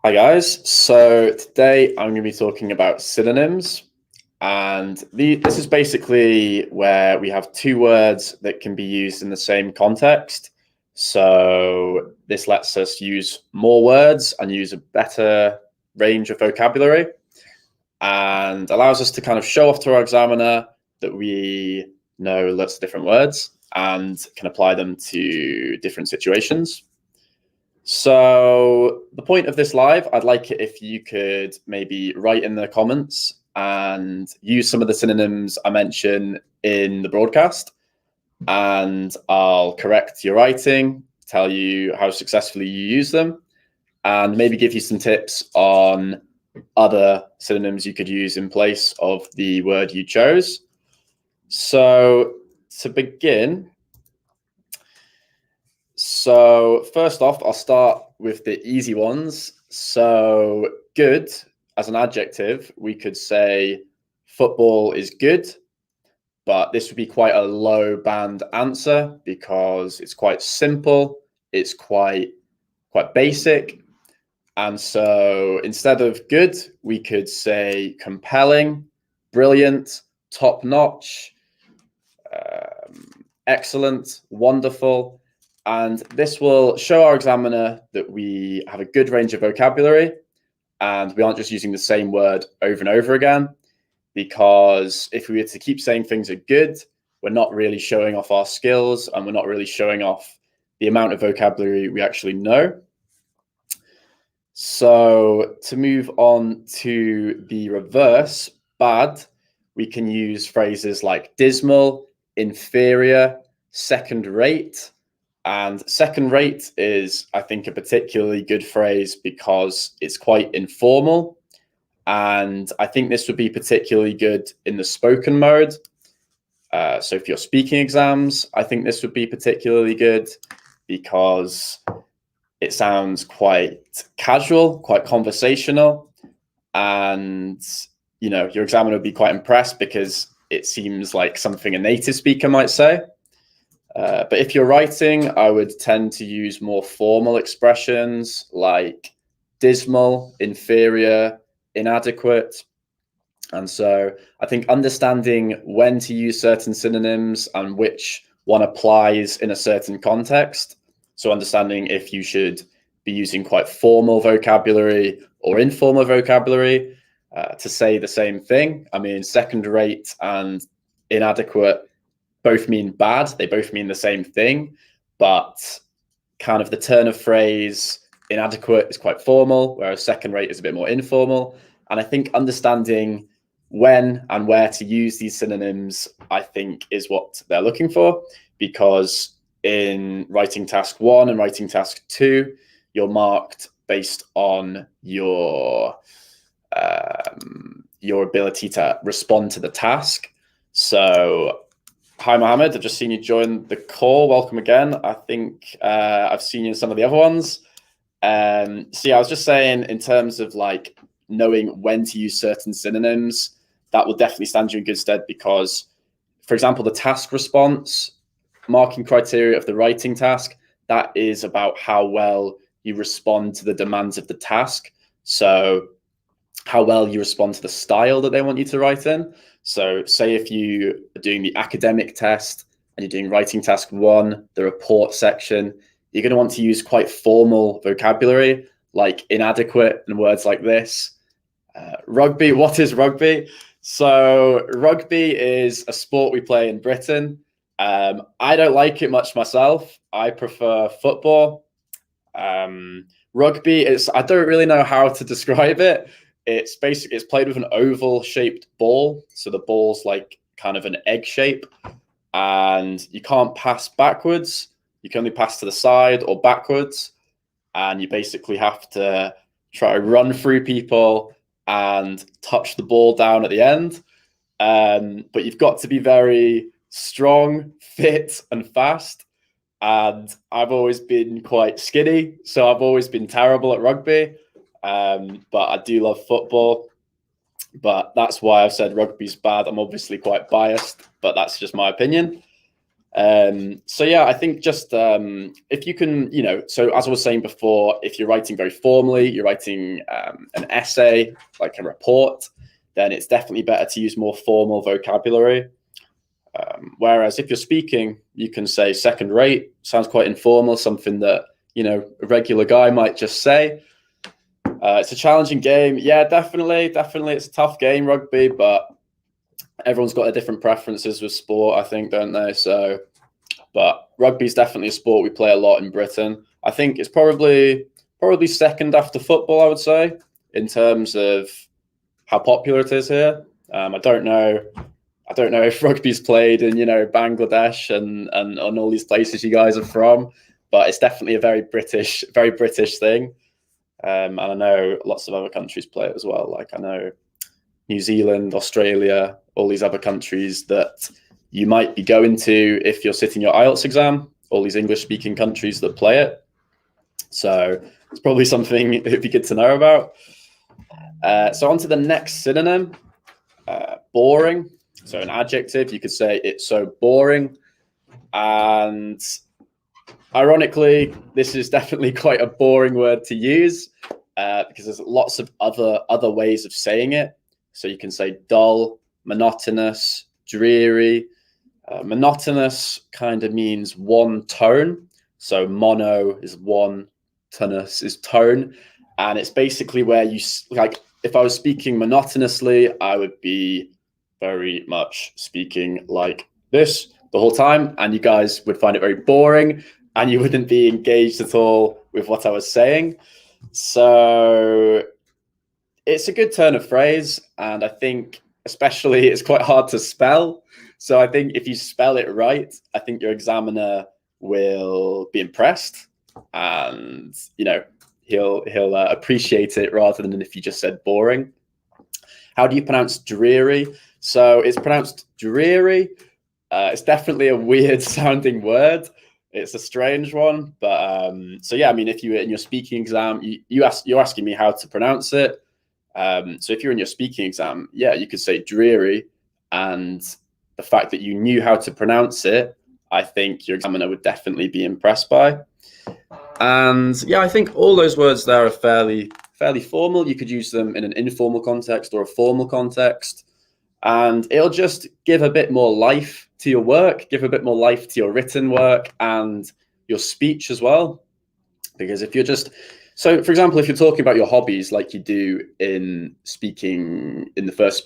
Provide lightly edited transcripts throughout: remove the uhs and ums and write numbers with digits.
Hi guys, so today I'm going to be talking about synonyms, and this is basically where we have two words that can be used in the same context. So this lets us use more words and use a better range of vocabulary, and allows us to kind of show off to our examiner that we know lots of different words and can apply them to different situations. So the point of this live, I'd like it if you could maybe write in the comments and use some of the synonyms I mention in the broadcast, and I'll correct your writing, tell you how successfully you use them, and maybe give you some tips on other synonyms you could use in place of the word you chose. So to begin, first off, I'll start with the easy ones. So good, as an adjective, we could say football is good, but this would be quite a low band answer because it's quite simple, it's quite basic. And so instead of good, we could say compelling, brilliant, top notch, excellent, wonderful. And this will show our examiner that we have a good range of vocabulary and we aren't just using the same word over and over again. Because if we were to keep saying things are good, we're not really showing off our skills and we're not really showing off the amount of vocabulary we actually know. So to move on to the reverse, bad, we can use phrases like dismal, inferior, second rate. And second rate is, I think, a particularly good phrase because it's quite informal. And I think this would be particularly good in the spoken mode. So if you're speaking exams, I think this would be particularly good because it sounds quite casual, quite conversational. And, your examiner would be quite impressed because it seems like something a native speaker might say. But if you're writing, I would tend to use more formal expressions like dismal, inferior, inadequate. And so I think understanding when to use certain synonyms and which one applies in a certain context. So understanding if you should be using quite formal vocabulary or informal vocabulary to say the same thing. I mean, second rate and inadequate both mean bad. They both mean the same thing, but kind of the turn of phrase inadequate is quite formal, whereas second rate is a bit more informal. And I think understanding when and where to use these synonyms, I think, is what they're looking for, because in writing task 1 and writing task 2, you're marked based on your ability to respond to the task. So hi, Mohammed. I've just seen you join the call. Welcome again. I think I've seen you in some of the other ones. I was just saying in terms of like knowing when to use certain synonyms, that will definitely stand you in good stead because, for example, the task response marking criteria of the writing task, that is about how well you respond to the demands of the task. So how well you respond to the style that they want you to write in. So say if you are doing the academic test and you're doing writing task 1, the report section, you're going to want to use quite formal vocabulary like inadequate and words like this. Rugby, what is rugby? So rugby is a sport we play in Britain. I don't like it much myself. I prefer football. Rugby is, I don't really know how to describe it. It's played with an oval shaped ball. So the ball's like kind of an egg shape and you can't pass backwards. You can only pass to the side or backwards. And you basically have to try to run through people and touch the ball down at the end. But you've got to be very strong, fit, and fast. And I've always been quite skinny, so I've always been terrible at rugby. But I do love football. But that's why I've said rugby's bad. I'm obviously quite biased, but that's just my opinion. So yeah, I think just if you can, so as I was saying before, if you're writing very formally, you're writing an essay, like a report, then it's definitely better to use more formal vocabulary. Whereas if you're speaking, you can say second rate, sounds quite informal, something that, a regular guy might just say. It's a challenging game. Yeah, definitely. It's a tough game, rugby, but everyone's got their different preferences with sport, I think, don't they? So, but rugby is definitely a sport we play a lot in Britain. I think it's probably second after football, I would say, in terms of how popular it is here. I don't know if rugby's played in Bangladesh and all these places you guys are from, but it's definitely a very British thing. And I know lots of other countries play it as well. Like I know New Zealand, Australia, all these other countries that you might be going to if you're sitting your IELTS exam, all these English-speaking countries that play it. So it's probably something it'd be good to know about. So on to the next synonym, boring. So an adjective, you could say it's so boring. And ironically, this is definitely quite a boring word to use because there's lots of other ways of saying it. So you can say dull, monotonous, dreary. Monotonous kind of means one tone. So mono is one, tonus is tone. And it's basically where you, like, if I was speaking monotonously, I would be very much speaking like this the whole time. And you guys would find it very boring and you wouldn't be engaged at all with what I was saying. So it's a good turn of phrase. And I think especially it's quite hard to spell. So I think if you spell it right, I think your examiner will be impressed and, he'll appreciate it rather than if you just said boring. How do you pronounce dreary? So it's pronounced dreary. It's definitely a weird sounding word. It's a strange one, but so yeah, I mean, if you were in your speaking exam, you're asking me how to pronounce it. So if you're in your speaking exam, yeah, you could say dreary, and the fact that you knew how to pronounce it, I think your examiner would definitely be impressed by. And yeah, I think all those words there are fairly formal. You could use them in an informal context or a formal context, and it'll just give a bit more life to your work, give a bit more life to your written work and your speech as well. Because if you're just, so for example, if you're talking about your hobbies like you do in speaking, in the first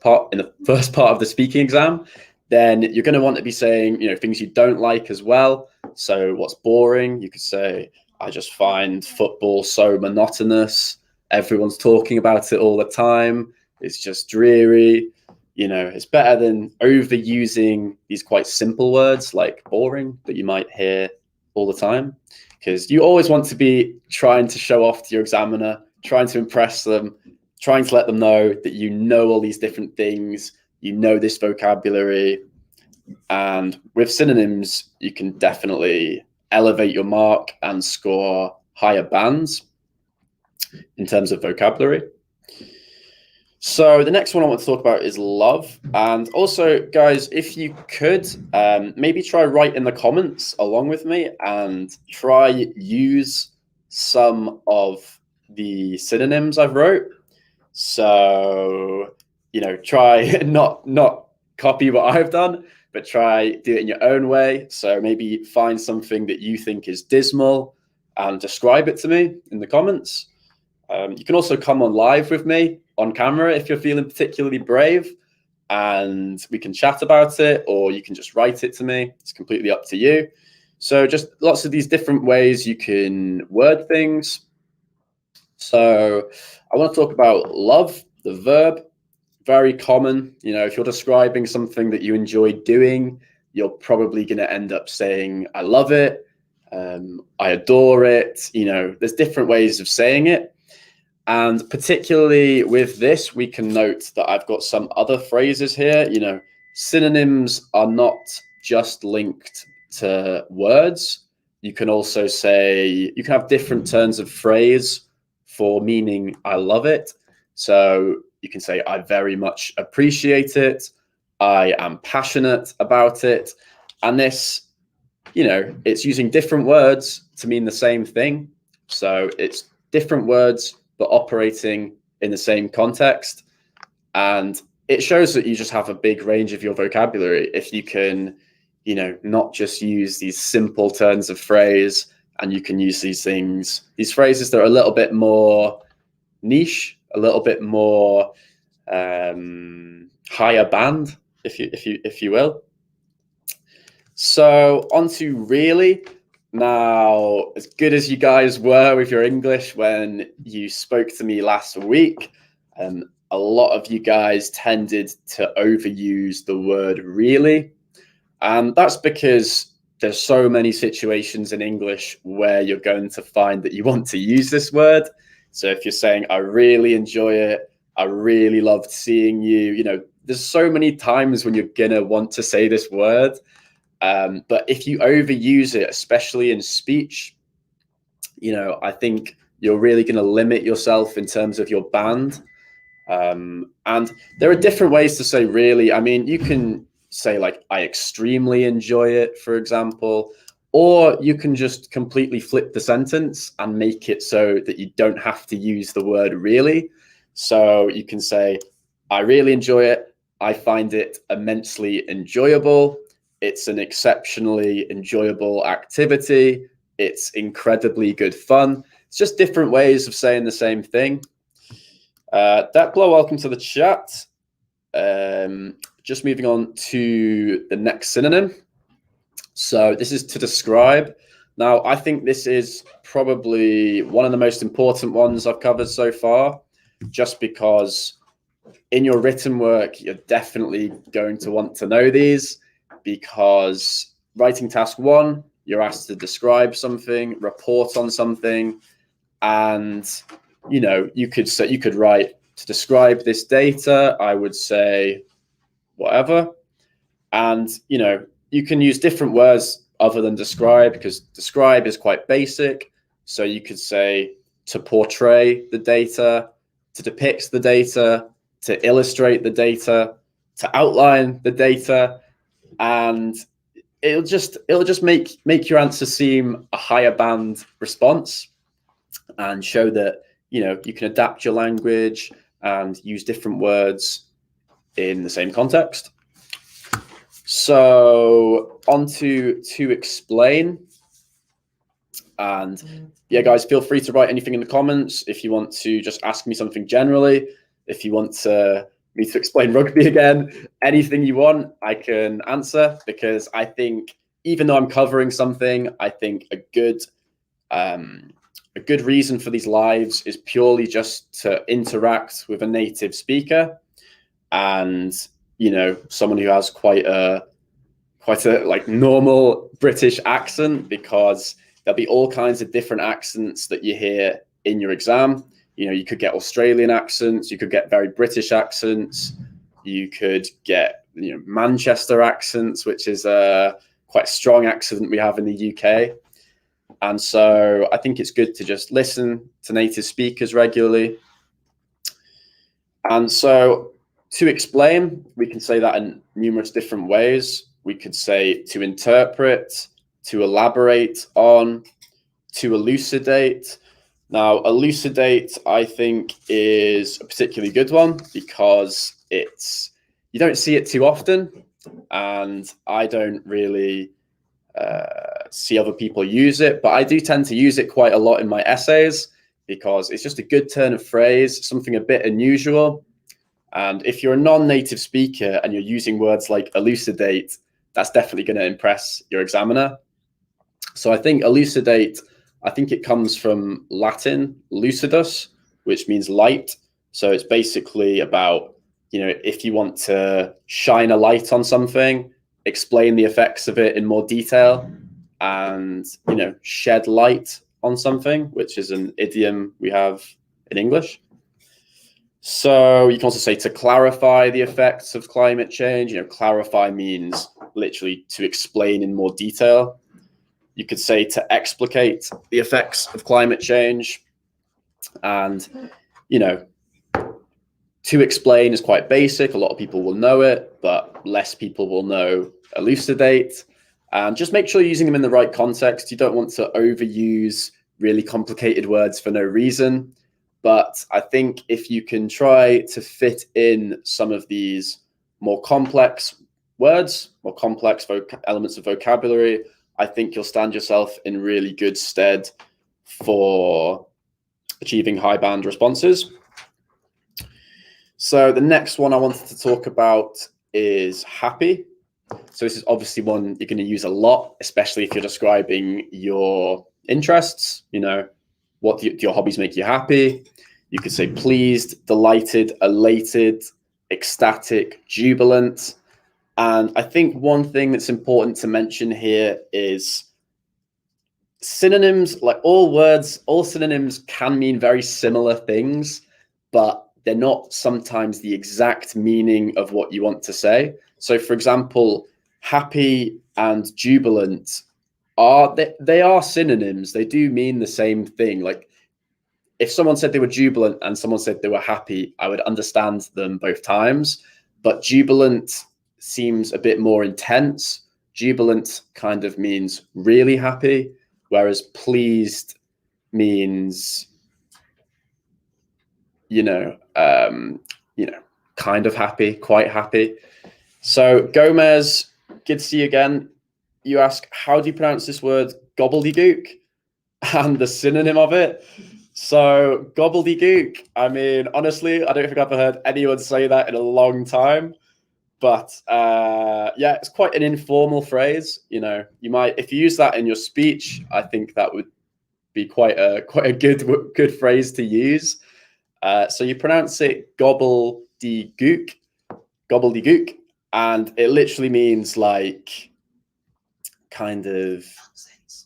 part of the speaking exam, then you're going to want to be saying, things you don't like as well. So what's boring? You could say, I just find football so monotonous. Everyone's talking about it all the time. It's just dreary. It's better than overusing these quite simple words like boring that you might hear all the time, because you always want to be trying to show off to your examiner, trying to impress them, trying to let them know that you know all these different things, you know this vocabulary. And with synonyms, you can definitely elevate your mark and score higher bands in terms of vocabulary. So the next one I want to talk about is love. And also, guys, if you could, maybe try write in the comments along with me and try use some of the synonyms I've wrote. So, try not copy what I've done, but try do it in your own way. So maybe find something that you think is dismal and describe it to me in the comments. You can also come on live with me on camera if you're feeling particularly brave, and we can chat about it, or you can just write it to me. It's completely up to you. So just lots of these different ways you can word things. So I want to talk about love, the verb. Very common. If you're describing something that you enjoy doing, you're probably going to end up saying, I love it. I adore it. There's different ways of saying it. And particularly with this, we can note that I've got some other phrases here. Synonyms are not just linked to words. You can also say, you can have different turns of phrase for meaning I love it. So you can say, I very much appreciate it. I am passionate about it. And this, it's using different words to mean the same thing. So it's different words, but operating in the same context. And it shows that you just have a big range of your vocabulary if you can, not just use these simple turns of phrase, and you can use these phrases that are a little bit more niche, a little bit more higher band, if you will. So on to really. Now, as good as you guys were with your English when you spoke to me last week, a lot of you guys tended to overuse the word really. And that's because there's so many situations in English where you're going to find that you want to use this word. So if you're saying, I really enjoy it, I really loved seeing you, there's so many times when you're going to want to say this word. But if you overuse it, especially in speech, I think you're really going to limit yourself in terms of your band. And there are different ways to say really. I mean, you can say like, I extremely enjoy it, for example, or you can just completely flip the sentence and make it so that you don't have to use the word really. So you can say, I really enjoy it. I find it immensely enjoyable. It's an exceptionally enjoyable activity. It's incredibly good fun. It's just different ways of saying the same thing. Dekla, welcome to the chat. Just moving on to the next synonym. So this is to describe. Now, I think this is probably one of the most important ones I've covered so far, just because in your written work, you're definitely going to want to know these, because writing task 1, you're asked to describe something, report on something, and you could write, to describe this data, I would say whatever. And you can use different words other than describe, because describe is quite basic. So you could say to portray the data, to depict the data, to illustrate the data, to outline the data, and it'll just make your answer seem a higher band response, and show that you can adapt your language and use different words in the same context. So on to explain. And yeah, guys, feel free to write anything in the comments if you want to just ask me something generally. If you want me to explain rugby again, anything you want, I can answer, because I think even though I'm covering something, I think a good reason for these lives is purely just to interact with a native speaker, and someone who has quite a like normal British accent, because there'll be all kinds of different accents that you hear in your exam. You could get Australian accents, you could get very British accents, you could get Manchester accents, which is a quite strong accent we have in the UK. And so I think it's good to just listen to native speakers regularly. And so to explain, we can say that in numerous different ways. We could say to interpret, to elaborate on, to elucidate. Now, elucidate, I think, is a particularly good one, because you don't see it too often, and I don't really see other people use it, but I do tend to use it quite a lot in my essays, because it's just a good turn of phrase, something a bit unusual. And if you're a non-native speaker and you're using words like elucidate, that's definitely going to impress your examiner. So I think elucidate, I think it comes from Latin lucidus, which means light. So it's basically about, if you want to shine a light on something, explain the effects of it in more detail, and, shed light on something, which is an idiom we have in English. So you can also say to clarify the effects of climate change. Clarify means literally to explain in more detail. You could say to explicate the effects of climate change. And, to explain is quite basic. A lot of people will know it, but less people will know elucidate. And just make sure you're using them in the right context. You don't want to overuse really complicated words for no reason. But I think if you can try to fit in some of these more complex words, more complex elements of vocabulary, I think you'll stand yourself in really good stead for achieving high band responses. So the next one I wanted to talk about is happy. So this is obviously one you're going to use a lot, especially if you're describing your interests. You know, what do your hobbies make you happy? You could say pleased, delighted, elated, ecstatic, jubilant. And I think one thing that's important to mention here is synonyms. Like all words, all synonyms can mean very similar things, but they're not sometimes the exact meaning of what you want to say. So for example, happy and jubilant they are synonyms. They do mean the same thing. Like if someone said they were jubilant and someone said they were happy, I would understand them both times. But jubilant seems a bit more intense. Jubilant kind of means really happy, whereas pleased means, kind of happy, quite happy. So Gomez, good to see you again. You ask, how do you pronounce this word gobbledygook and the synonym of it? So gobbledygook, I mean, honestly, I don't think I've ever heard anyone say that in a long time. But yeah, it's quite an informal phrase. You know, you might, if you use that in your speech, I think that would be quite a good phrase to use. So you pronounce it gobbledygook, and it literally means like kind of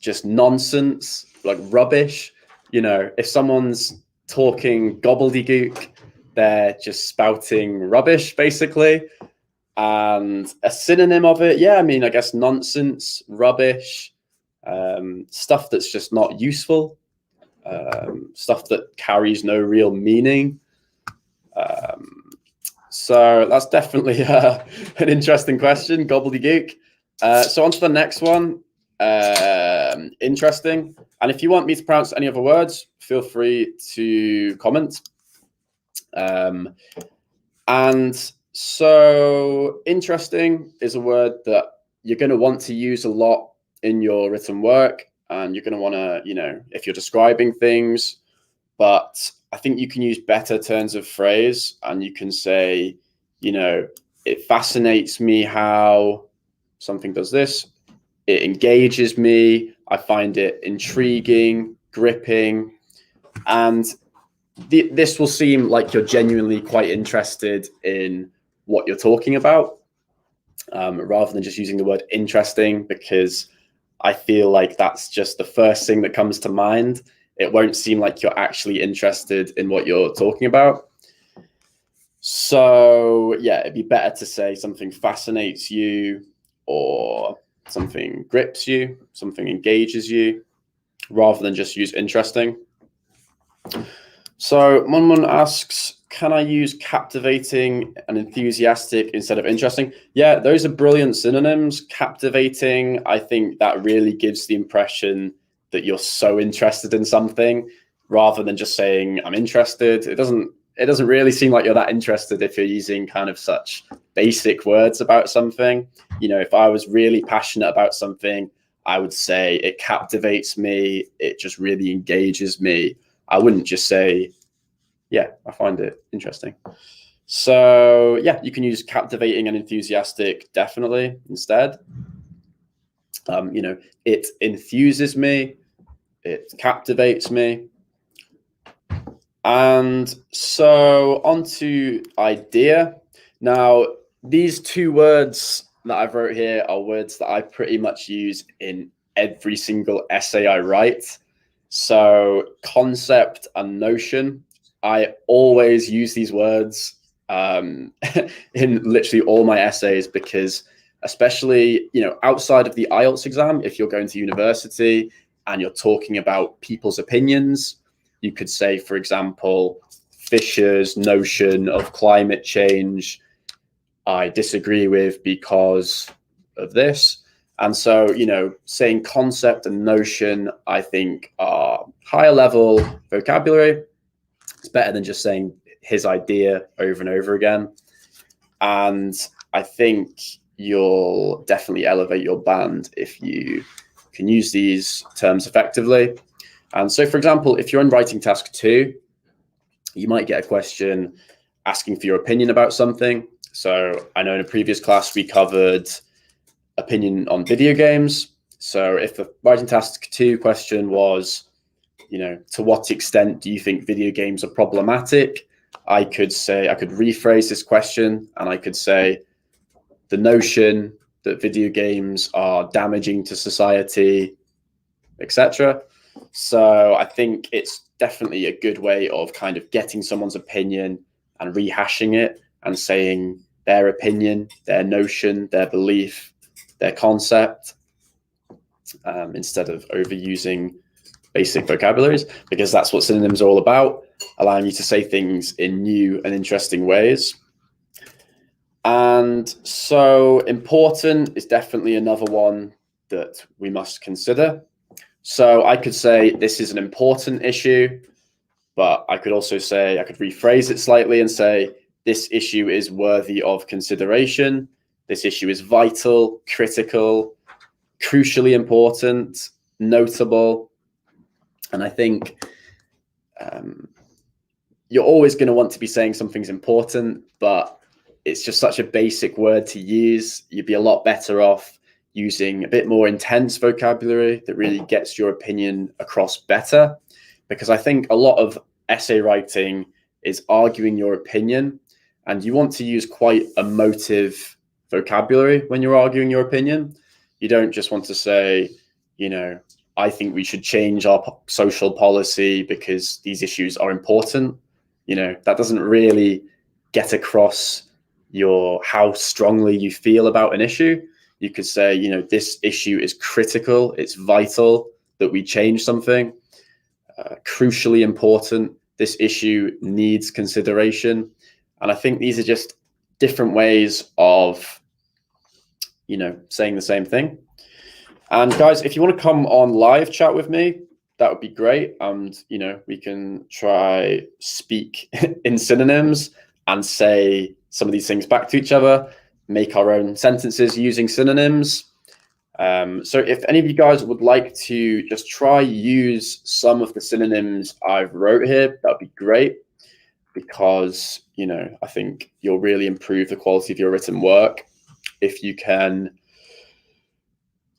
just nonsense, like rubbish. You know, if someone's talking gobbledygook, they're just spouting rubbish, basically. And a synonym of it, yeah, I mean, I guess nonsense, rubbish, stuff that's just not useful, stuff that carries no real meaning. So that's definitely an interesting question, gobbledygook. So on to the next one. Interesting. And if you want me to pronounce any other words, feel free to comment. And so interesting is a word that you're going to want to use a lot in your written work, and you're going to want to, if you're describing things, but I think you can use better turns of phrase, and you can say, it fascinates me how something does this. It engages me. I find it intriguing, gripping, and this will seem like you're genuinely quite interested in what you're talking about, rather than just using the word interesting, because I feel like that's just the first thing that comes to mind. It won't seem like you're actually interested in what you're talking about. So yeah, it'd be better to say something fascinates you, or something grips you, something engages you, rather than just use interesting. So Munmun asks, can I use captivating and enthusiastic instead of interesting? Yeah, those are brilliant synonyms. Captivating, I think that really gives the impression that you're so interested in something, rather than just saying I'm interested. It doesn't really seem like you're that interested if you're using kind of such basic words about something. If I was really passionate about something, I would say it captivates me. It just really engages me. I wouldn't just say, yeah, I find it interesting. So yeah, you can use captivating and enthusiastic definitely instead. It enthuses me, it captivates me. And so on to idea. Now, these two words that I've wrote here are words that I pretty much use in every single essay I write. So concept and notion, I always use these words in literally all my essays, because especially, outside of the IELTS exam, if you're going to university and you're talking about people's opinions, you could say, for example, Fisher's notion of climate change, I disagree with because of this. And so, saying concept and notion, I think, are higher level vocabulary. It's better than just saying his idea over and over again. And I think you'll definitely elevate your band if you can use these terms effectively. And so, for example, if you're in writing task 2, you might get a question asking for your opinion about something. So I know in a previous class we covered opinion on video games. So if the writing task 2 question was, to what extent do you think video games are problematic? I could rephrase this question and I could say, the notion that video games are damaging to society, etc. So I think it's definitely a good way of kind of getting someone's opinion and rehashing it and saying their opinion, their notion, their belief, their concept, instead of overusing basic vocabularies, because that's what synonyms are all about, allowing you to say things in new and interesting ways. And so important is definitely another one that we must consider. So I could say this is an important issue, but I could also say, I could rephrase it slightly and say, this issue is worthy of consideration. This issue is vital, critical, crucially important, notable. And I think you're always going to want to be saying something's important, but it's just such a basic word to use. You'd be a lot better off using a bit more intense vocabulary that really gets your opinion across better. Because I think a lot of essay writing is arguing your opinion, and you want to use quite emotive vocabulary when you're arguing your opinion. You don't just want to say, I think we should change our social policy because these issues are important. That doesn't really get across how strongly you feel about an issue. You could say, this issue is critical. It's vital that we change something. Crucially important. This issue needs consideration. And I think these are just different ways of, saying the same thing. And guys, if you want to come on live chat with me, that would be great. And, we can try speak in synonyms and say some of these things back to each other, make our own sentences using synonyms. So if any of you guys would like to just try use some of the synonyms I've wrote here, that'd be great, because, I think you'll really improve the quality of your written work if you can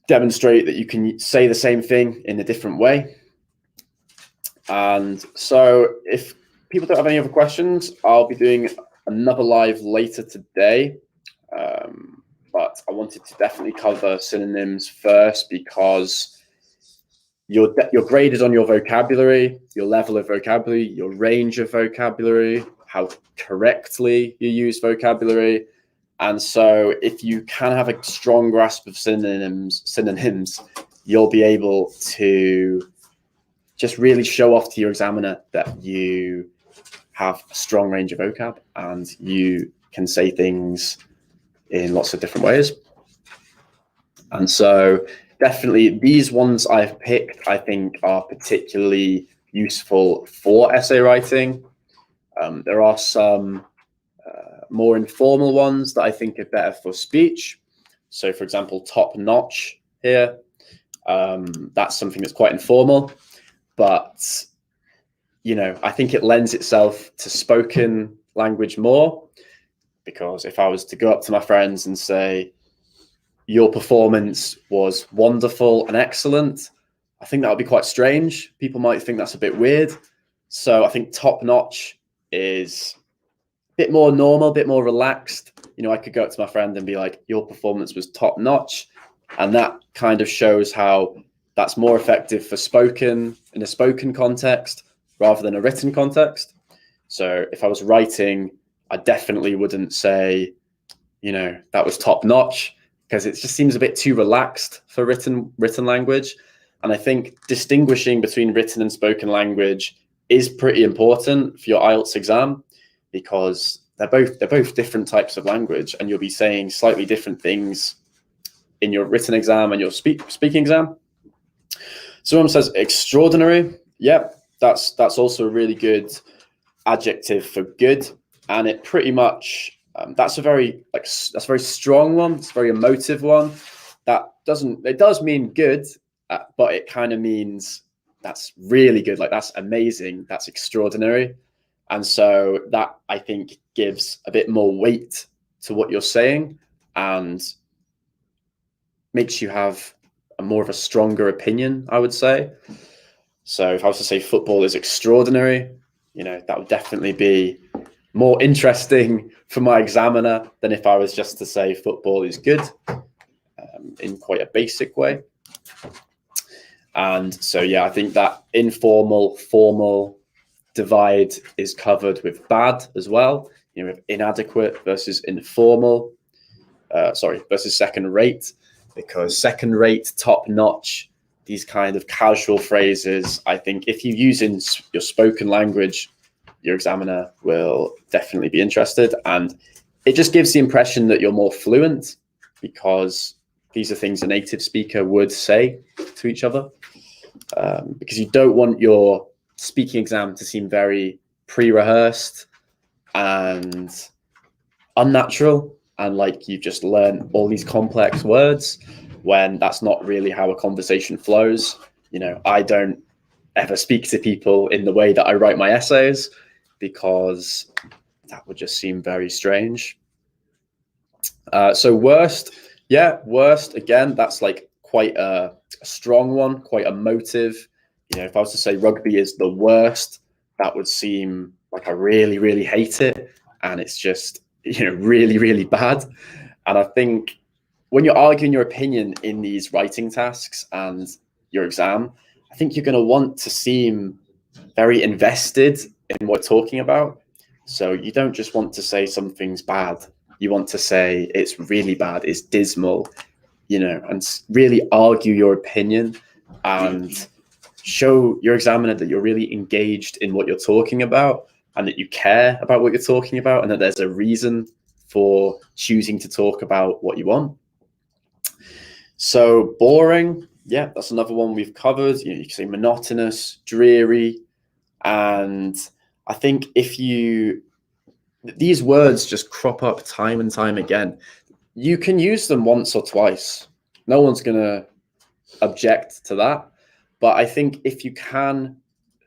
demonstrate that you can say the same thing in a different way. And so if people don't have any other questions, I'll be doing another live later today. But I wanted to definitely cover synonyms first, because you're graded on your vocabulary, your level of vocabulary, your range of vocabulary, how correctly you use vocabulary. And so if you can have a strong grasp of synonyms, you'll be able to just really show off to your examiner that you have a strong range of vocab and you can say things in lots of different ways. And so definitely these ones I've picked, I think, are particularly useful for essay writing. There are some more informal ones that I think are better for speech. So for example, top notch here, that's something that's quite informal, but I think it lends itself to spoken language more, because if I was to go up to my friends and say, your performance was wonderful and excellent, I think that would be quite strange. People might think that's a bit weird. So I think top notch is a bit more normal, a bit more relaxed. I could go up to my friend and be like, your performance was top notch. And that kind of shows how that's more effective for spoken, in a spoken context rather than a written context. So if I was writing, I definitely wouldn't say, that was top notch, because it just seems a bit too relaxed for written language. And I think distinguishing between written and spoken language is pretty important for your IELTS exam, because they're both different types of language, and you'll be saying slightly different things in your written exam and your speaking exam. Someone says extraordinary. Yep, that's also a really good adjective for good, and it pretty much that's a very strong one. It's a very emotive one. It does mean good, but it kind of means that's really good. Like that's amazing. That's extraordinary, and so that I think gives a bit more weight to what you're saying and makes you have more of a stronger opinion, I would say. So if I was to say football is extraordinary, that would definitely be more interesting for my examiner than if I was just to say football is good in quite a basic way. And so, yeah, I think that informal, formal divide is covered with bad as well. With inadequate versus informal, versus second rate, because second rate, top notch, these kind of casual phrases, I think if you use in your spoken language, your examiner will definitely be interested. And it just gives the impression that you're more fluent because these are things a native speaker would say to each other. Because you don't want your speaking exam to seem very pre-rehearsed and unnatural and like you've just learned all these complex words when that's not really how a conversation flows. I don't ever speak to people in the way that I write my essays because that would just seem very strange. So worst again, that's like quite a strong one, quite emotive. If I was to say rugby is the worst, that would seem like I really, really hate it. And it's just, really, really bad. And I think when you're arguing your opinion in these writing tasks and your exam, I think you're going to want to seem very invested in what you're talking about. So you don't just want to say something's bad. You want to say it's really bad, it's dismal, and really argue your opinion and show your examiner that you're really engaged in what you're talking about and that you care about what you're talking about and that there's a reason for choosing to talk about what you want. So boring, yeah, that's another one we've covered. You can say monotonous, dreary, and I think these words just crop up time and time again. You can use them once or twice. No one's going to object to that. But I think if you can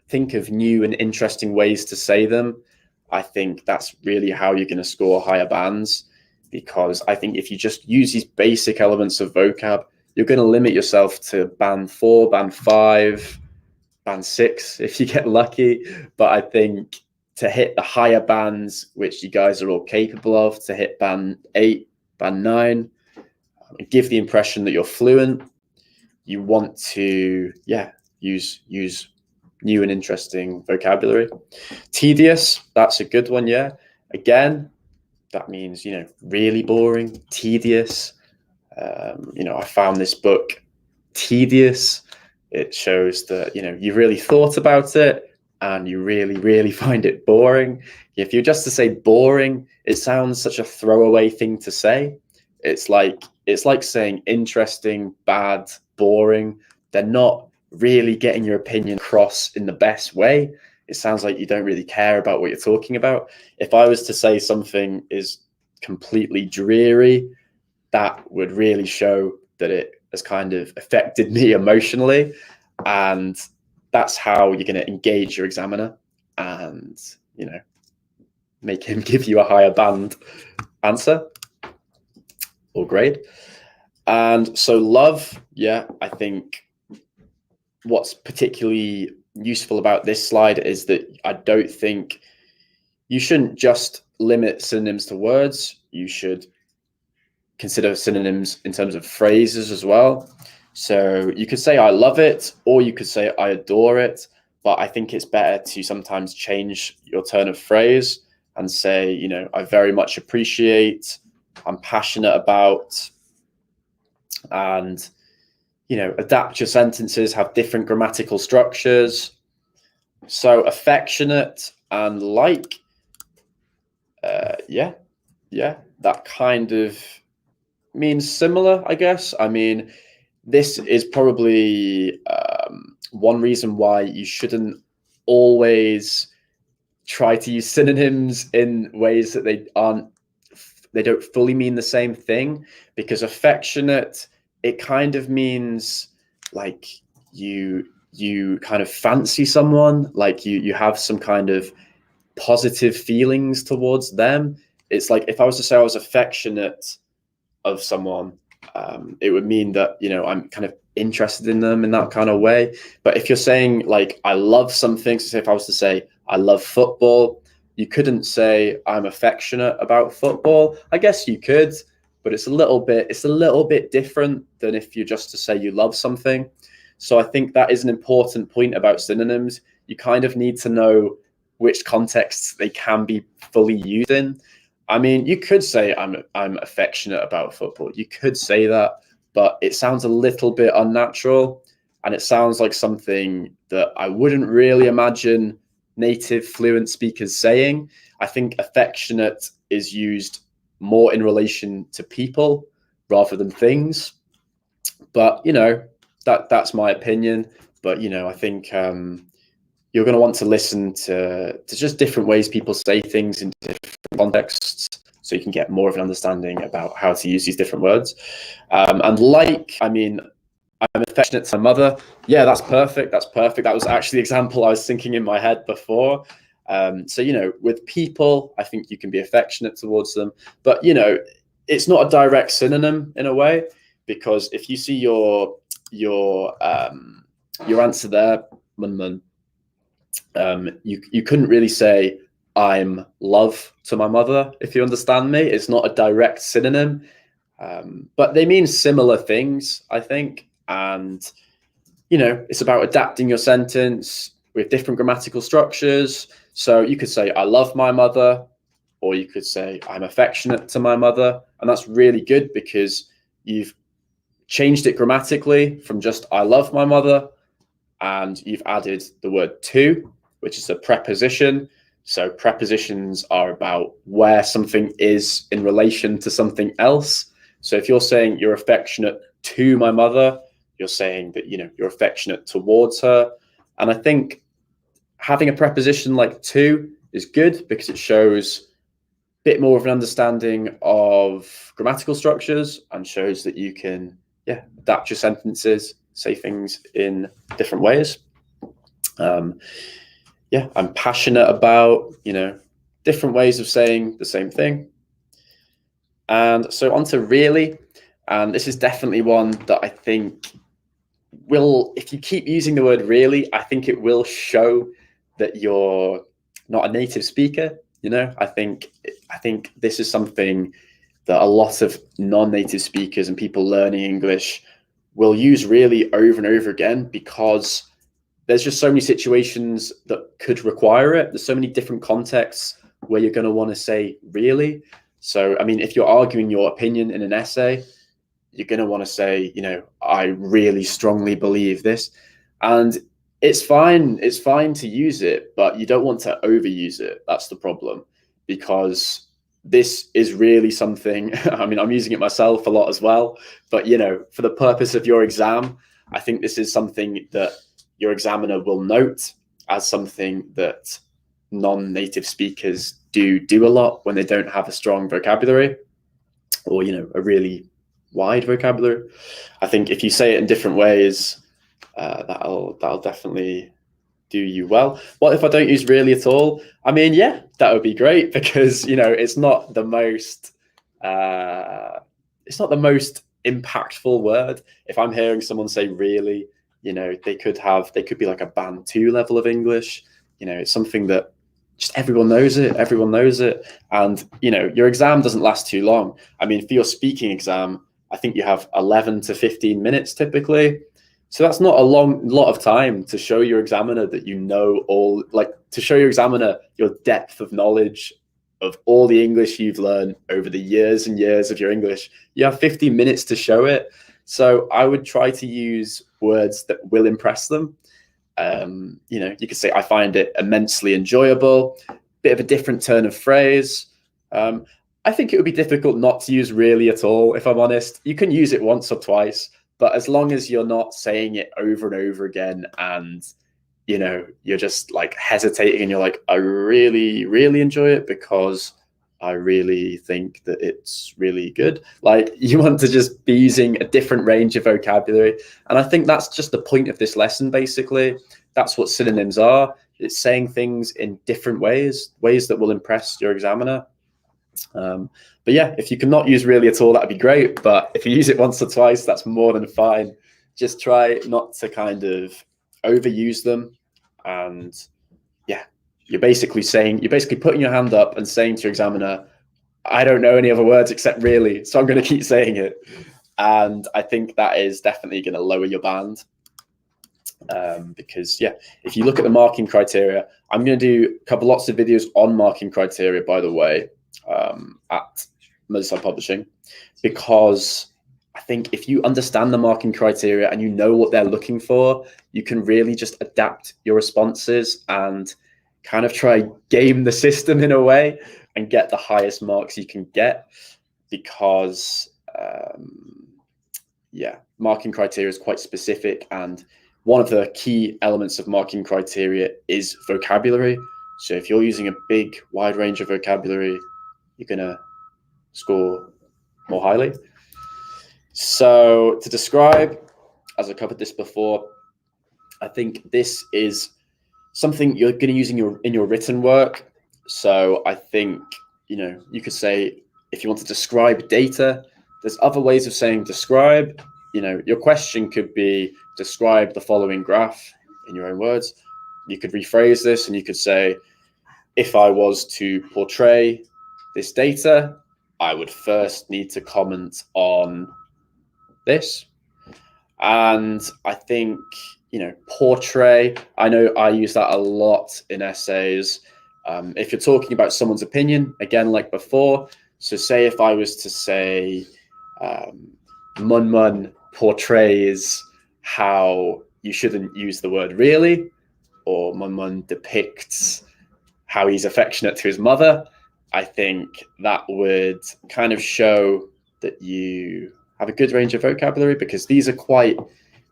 think of new and interesting ways to say them, I think that's really how you're going to score higher bands. Because I think if you just use these basic elements of vocab, you're going to limit yourself to band 4, band 5, band 6 if you get lucky. But I think to hit the higher bands, which you guys are all capable of, to hit band 8, band 9, and give the impression that you're fluent, you want to, use new and interesting vocabulary. Tedious, that's a good one, yeah. Again, that means, really boring, tedious. I found this book tedious. It shows that, you really thought about it and you really, really find it boring. If you're just to say boring, it sounds such a throwaway thing to say. It's like saying interesting, bad, boring. They're not really getting your opinion across in the best way. It sounds like you don't really care about what you're talking about. If I was to say something is completely dreary, that would really show that it has kind of affected me emotionally. And that's how you're going to engage your examiner and, make him give you a higher band answer or grade. And so love, I think what's particularly useful about this slide is that I don't think you shouldn't just limit synonyms to words. You should consider synonyms in terms of phrases as well. So you could say I love it, or you could say I adore it, but I think it's better to sometimes change your turn of phrase and say, I very much appreciate, I'm passionate about, and, adapt your sentences, have different grammatical structures. So affectionate and like, that kind of means similar, I guess. I mean, this is probably one reason why you shouldn't always try to use synonyms in ways that they don't fully mean the same thing, because affectionate, it kind of means like you kind of fancy someone, like you have some kind of positive feelings towards them. It's like if I was to say I was affectionate of someone, it would mean that, you know, I'm kind of interested in them in that kind of way. But if you're saying like I love something, so if I was to say I love football, you couldn't say I'm affectionate about football. I guess you could, but it's a little bit different than if you just to say you love something. So I think that is an important point about synonyms. You kind of need to know which contexts they can be fully used in. I mean, you could say I'm affectionate about football. You could say that, but it sounds a little bit unnatural, and it sounds like something that I wouldn't really imagine native fluent speakers saying. I think affectionate is used more in relation to people rather than things. But you know, that's my opinion. But you know, I think you're going to want to listen to just different ways people say things in different contexts, so you can get more of an understanding about how to use these different words. And like, I mean, I'm affectionate to my mother. Yeah, that's perfect. That's perfect. That was actually the example I was thinking in my head before. So, you know, with people, I think you can be affectionate towards them. But, you know, it's not a direct synonym in a way, because if you see your answer there, Munmun, you couldn't really say I'm love to my mother, if you understand me. It's not a direct synonym, but they mean similar things, I think. And you know, it's about adapting your sentence with different grammatical structures. So you could say I love my mother, or you could say I'm affectionate to my mother, and that's really good because you've changed it grammatically from just I love my mother, and you've added the word to, which is a preposition. So prepositions are about where something is in relation to something else. So if you're saying you're affectionate to my mother, you're saying that, you know, you're affectionate towards her. And I think having a preposition like to is good because it shows a bit more of an understanding of grammatical structures and shows that you can, yeah, adapt your sentences, say things in different ways. Yeah, I'm passionate about, you know, different ways of saying the same thing. And so on to really, and this is definitely one that I think will, if you keep using the word really, I think it will show that you're not a native speaker. You know, I think this is something that a lot of non-native speakers and people learning English will use really over and over again, because there's just so many situations that could require it. There's so many different contexts where you're going to want to say really. So, I mean, if you're arguing your opinion in an essay, you're going to want to say, you know, I really strongly believe this. And it's fine. It's fine to use it, but you don't want to overuse it. That's the problem, because this is really something, I mean, I'm using it myself a lot as well, but, you know, for the purpose of your exam, I think this is something that your examiner will note as something that non-native speakers do a lot when they don't have a strong vocabulary, or, you know, a really wide vocabulary. I think if you say it in different ways, that'll definitely do you well. What if I don't use really at all? I mean, yeah, that would be great, because, you know, it's not the most impactful word. If I'm hearing someone say really, you know, they could be like a band 2 level of English. You know, it's something that just everyone knows it. And, you know, your exam doesn't last too long. I mean, for your speaking exam, I think you have 11 to 15 minutes typically. So that's not a lot of time to show your examiner that you know all, like to show your examiner your depth of knowledge of all the English you've learned over the years and years of your English. You have 15 minutes to show it. So I would try to use words that will impress them. You know, you could say, I find it immensely enjoyable, bit of a different turn of phrase. I think it would be difficult not to use really at all, if I'm honest. You can use it once or twice, but as long as you're not saying it over and over again and you're just like hesitating and you're like, I really, really enjoy it because I really think that it's really good. Like, you want to just be using a different range of vocabulary. And I think that's just the point of this lesson, basically. That's what synonyms are. It's saying things in different ways that will impress your examiner. But yeah, if you cannot use really at all, that'd be great. But if you use it once or twice, that's more than fine. Just try not to kind of overuse them. And yeah, you're basically putting your hand up and saying to your examiner, I don't know any other words except really, so I'm going to keep saying it. And I think that is definitely going to lower your band. Because yeah, if you look at the marking criteria, I'm going to do lots of videos on marking criteria, by the way, at Mozart Publishing, because I think if you understand the marking criteria and you know what they're looking for, you can really just adapt your responses and kind of try game the system in a way and get the highest marks you can get, because yeah, marking criteria is quite specific, and one of the key elements of marking criteria is vocabulary. So if you're using a big, wide range of vocabulary, you're going to score more highly. So to describe, as I covered this before, I think this is something you're going to use in your written work. So I think, you could say, if you want to describe data, there's other ways of saying describe. Your question could be, describe the following graph in your own words. You could rephrase this and you could say, if I was to portray this data, I would first need to comment on this. And I think, portray, I know I use that a lot in essays. If you're talking about someone's opinion, again, like before, so say if I was to say, Mun Mun portrays how you shouldn't use the word really, or Mun Mun depicts how he's affectionate to his mother, I think that would kind of show that you have a good range of vocabulary, because these are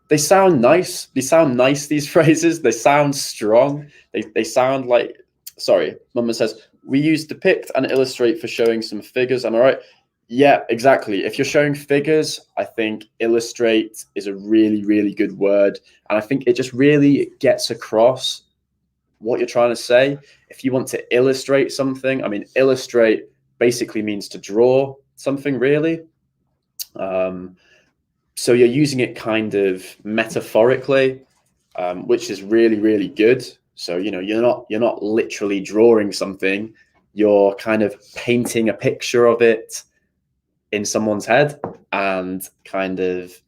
they sound nice. These phrases, they sound strong. They sound like, sorry, Mama says, we use depict and illustrate for showing some figures. Am I right? Yeah, exactly. If you're showing figures, I think illustrate is a really, really good word. And I think it just really gets across what you're trying to say. If you want to illustrate something, I mean, illustrate basically means to draw something, really. So you're using it kind of metaphorically, which is really, really good. So, you're not literally drawing something. You're kind of painting a picture of it in someone's head and kind of,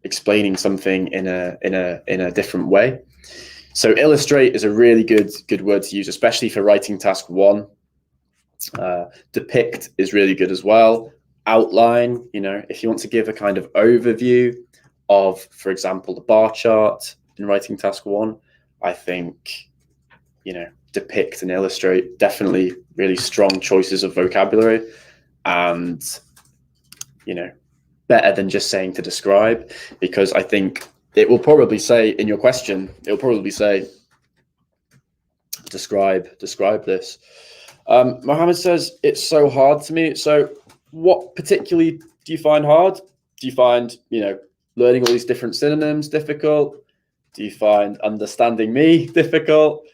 explaining something in a different way. So illustrate is a really good word to use, especially for writing task 1. Depict is really good as well. Outline, if you want to give a kind of overview of, for example, the bar chart in writing task 1, I think, depict and illustrate, definitely really strong choices of vocabulary, and, better than just saying to describe, because I think it will probably say in your question, it'll probably say, describe this. Mohammed says, it's so hard to me. So what particularly do you find hard? Do you find, learning all these different synonyms difficult? Do you find understanding me difficult?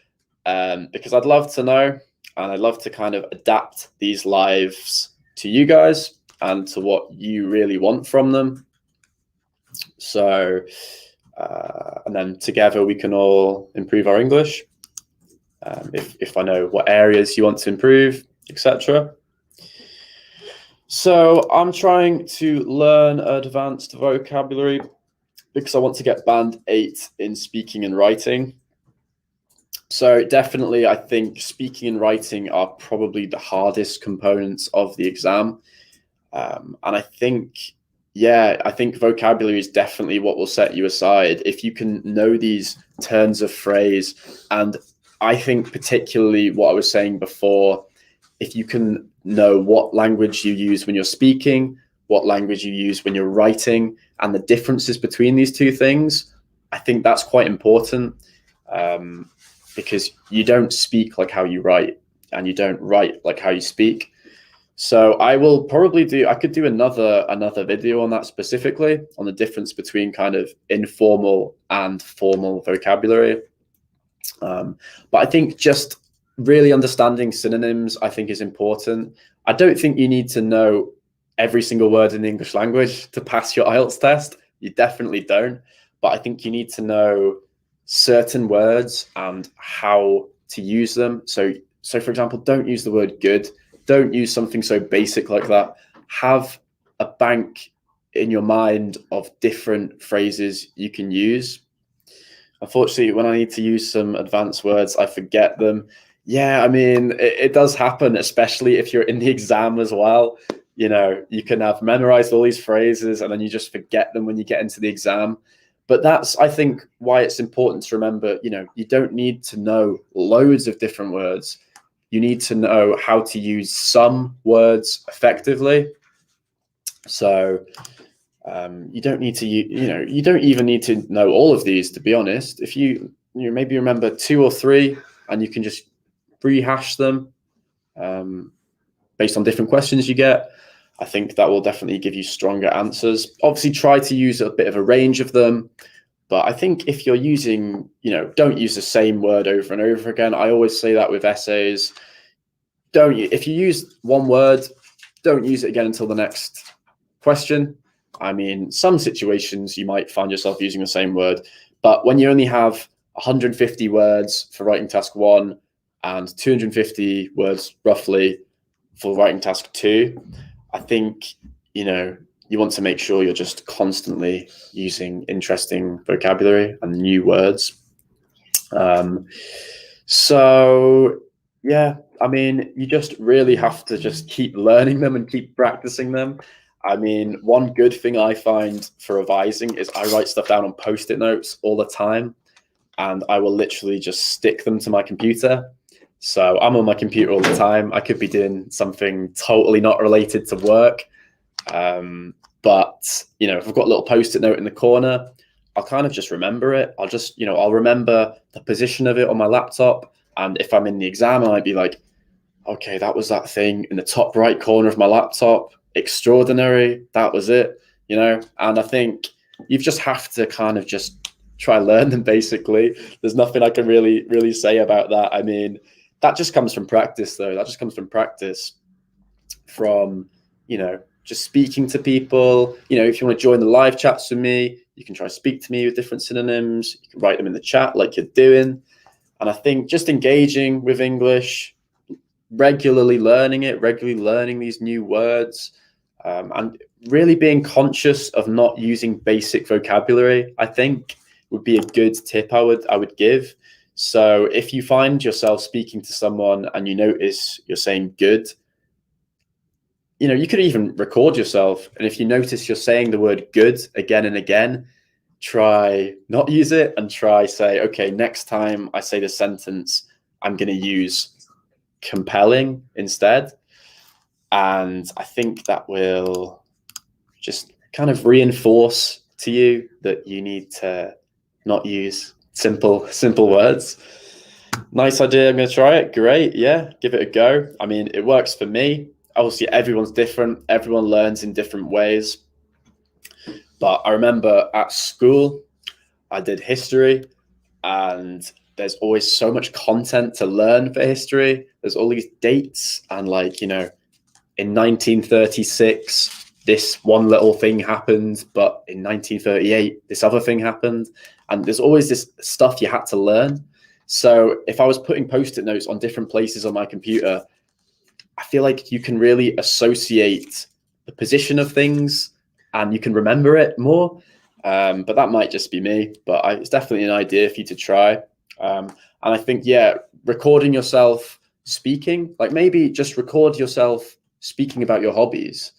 Because I'd love to know, and I'd love to kind of adapt these lives to you guys and to what you really want from them. So, and then together we can all improve our English. If I know what areas you want to improve, etc. So I'm trying to learn advanced vocabulary because I want to get band 8 in speaking and writing. So definitely, I think speaking and writing are probably the hardest components of the exam. And I think, I think vocabulary is definitely what will set you aside. If you can know these turns of phrase, and I think particularly what I was saying before, if you can know what language you use when you're speaking, what language you use when you're writing, and the differences between these two things, I think that's quite important, because you don't speak like how you write, and you don't write like how you speak. So I could do another video on that, specifically on the difference between kind of informal and formal vocabulary. But I think just really understanding synonyms, I think, is important. I don't think you need to know every single word in the English language to pass your IELTS test. You definitely don't. But I think you need to know certain words and how to use them. So for example, don't use the word good. Don't use something so basic like that. Have a bank in your mind of different phrases you can use. Unfortunately, when I need to use some advanced words, I forget them. Yeah, I mean, it does happen, especially if you're in the exam as well. You know, you can have memorized all these phrases and then you just forget them when you get into the exam. But that's, I think, why it's important to remember, you know, you don't need to know loads of different words. You need to know how to use some words effectively. So you don't need to, you don't even need to know all of these, to be honest. If you maybe remember 2 or 3 and you can just rehash them based on different questions you get, I think that will definitely give you stronger answers. Obviously, try to use a bit of a range of them. But I think if you're using, don't use the same word over and over again. I always say that with essays. If you use one word, don't use it again until the next question. I mean, some situations you might find yourself using the same word, but when you only have 150 words for writing task 1 and 250 words roughly for writing task 2, I think, you want to make sure you're just constantly using interesting vocabulary and new words. So yeah, I mean, you just really have to just keep learning them and keep practicing them. I mean, one good thing I find for revising is I write stuff down on Post-it notes all the time, and I will literally just stick them to my computer. So I'm on my computer all the time. I could be doing something totally not related to work. But, if I've got a little Post-it note in the corner, I'll kind of just remember it. I'll remember the position of it on my laptop. And if I'm in the exam, I might be like, okay, that was that thing in the top right corner of my laptop. Extraordinary. That was it, And I think you just have to kind of just try learn them, basically. There's nothing I can really say about that. I mean, that just comes from practice, though. That just comes from practice, from, just speaking to people. If you want to join the live chats with me, you can try to speak to me with different synonyms. You can write them in the chat like you're doing. And I think just engaging with English, regularly learning these new words, and really being conscious of not using basic vocabulary, I think would be a good tip I would give. So if you find yourself speaking to someone and you notice you're saying good, you could even record yourself. And if you notice you're saying the word good again and again, try not use it and try say, okay, next time I say the sentence, I'm going to use compelling instead. And I think that will just kind of reinforce to you that you need to not use simple words. Nice idea. I'm going to try it. Great. Yeah, give it a go. I mean, it works for me. Obviously, everyone's different. Everyone learns in different ways. But I remember at school, I did history, and there's always so much content to learn for history. There's all these dates, and in 1936, this one little thing happened, but in 1938, this other thing happened. And there's always this stuff you had to learn. So if I was putting Post-it notes on different places on my computer, I feel like you can really associate the position of things and you can remember it more. But that might just be me, but it's definitely an idea for you to try. And I think, recording yourself speaking, like maybe just record yourself speaking about your hobbies,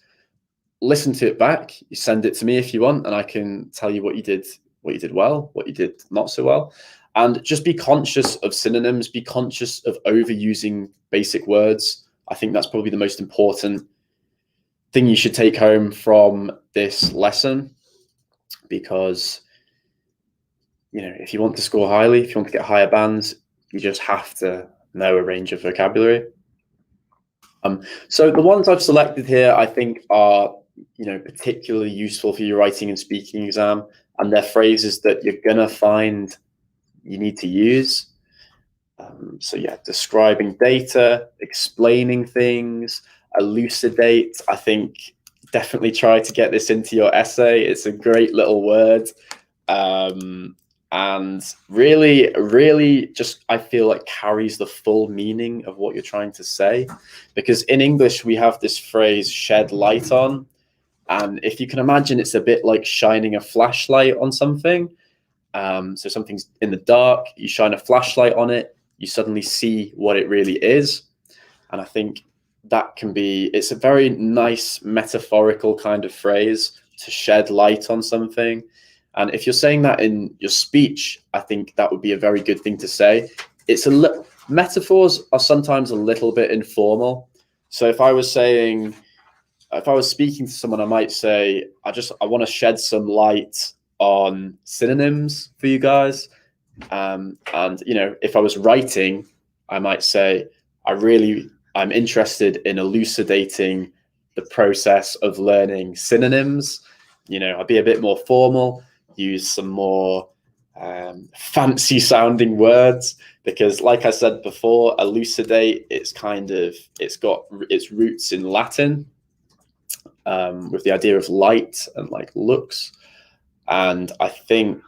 listen to it back, you send it to me if you want, and I can tell you what you did well, what you did not so well. And just be conscious of synonyms, be conscious of overusing basic words. I think that's probably the most important thing you should take home from this lesson, because if you want to score highly, if you want to get higher bands, you just have to know a range of vocabulary. So the ones I've selected here, I think are particularly useful for your writing and speaking exam, and they're phrases that you're gonna find you need to use. So yeah, describing data, explaining things, elucidate. I think definitely try to get this into your essay. It's a great little word. And really just, I feel like, carries the full meaning of what you're trying to say. Because in English, we have this phrase, shed light on. And if you can imagine, it's a bit like shining a flashlight on something. So something's in the dark, you shine a flashlight on it, you suddenly see what it really is. And I think that it's a very nice metaphorical kind of phrase, to shed light on something. And if you're saying that in your speech, I think that would be a very good thing to say. Metaphors are sometimes a little bit informal. So if I was speaking to someone, I might say, I want to shed some light on synonyms for you guys. And if I was writing, I might say, I'm interested in elucidating the process of learning synonyms. I'd be a bit more formal, use some more fancy sounding words, because like I said before, elucidate, it's got its roots in Latin, with the idea of light and like looks. And I think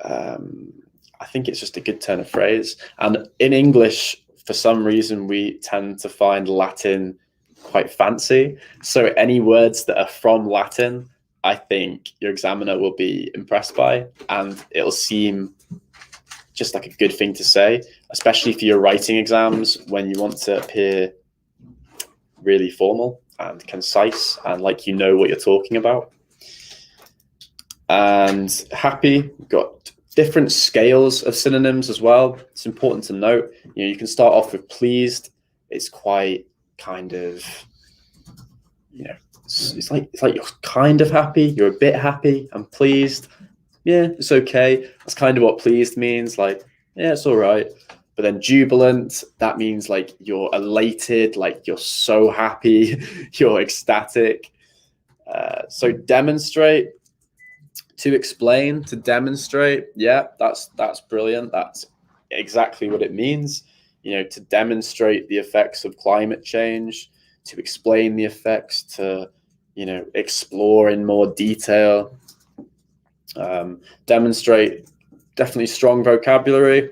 it's just a good turn of phrase. And in English, for some reason, we tend to find Latin quite fancy. So any words that are from Latin, I think your examiner will be impressed by, and it'll seem just like a good thing to say, especially for your writing exams, when you want to appear really formal and concise and like what you're talking about. And happy, we've got different scales of synonyms as well. It's important to note, you can start off with pleased. It's quite kind of, it's like you're kind of happy, you're a bit happy, and pleased, yeah, it's okay. That's kind of what pleased means, like, yeah, it's all right. But then jubilant, that means like you're elated, like you're so happy, you're ecstatic. So demonstrate, to explain, to demonstrate, yeah, that's brilliant. That's exactly what it means, to demonstrate the effects of climate change, to explain the effects, to explore in more detail. Demonstrate, definitely strong vocabulary.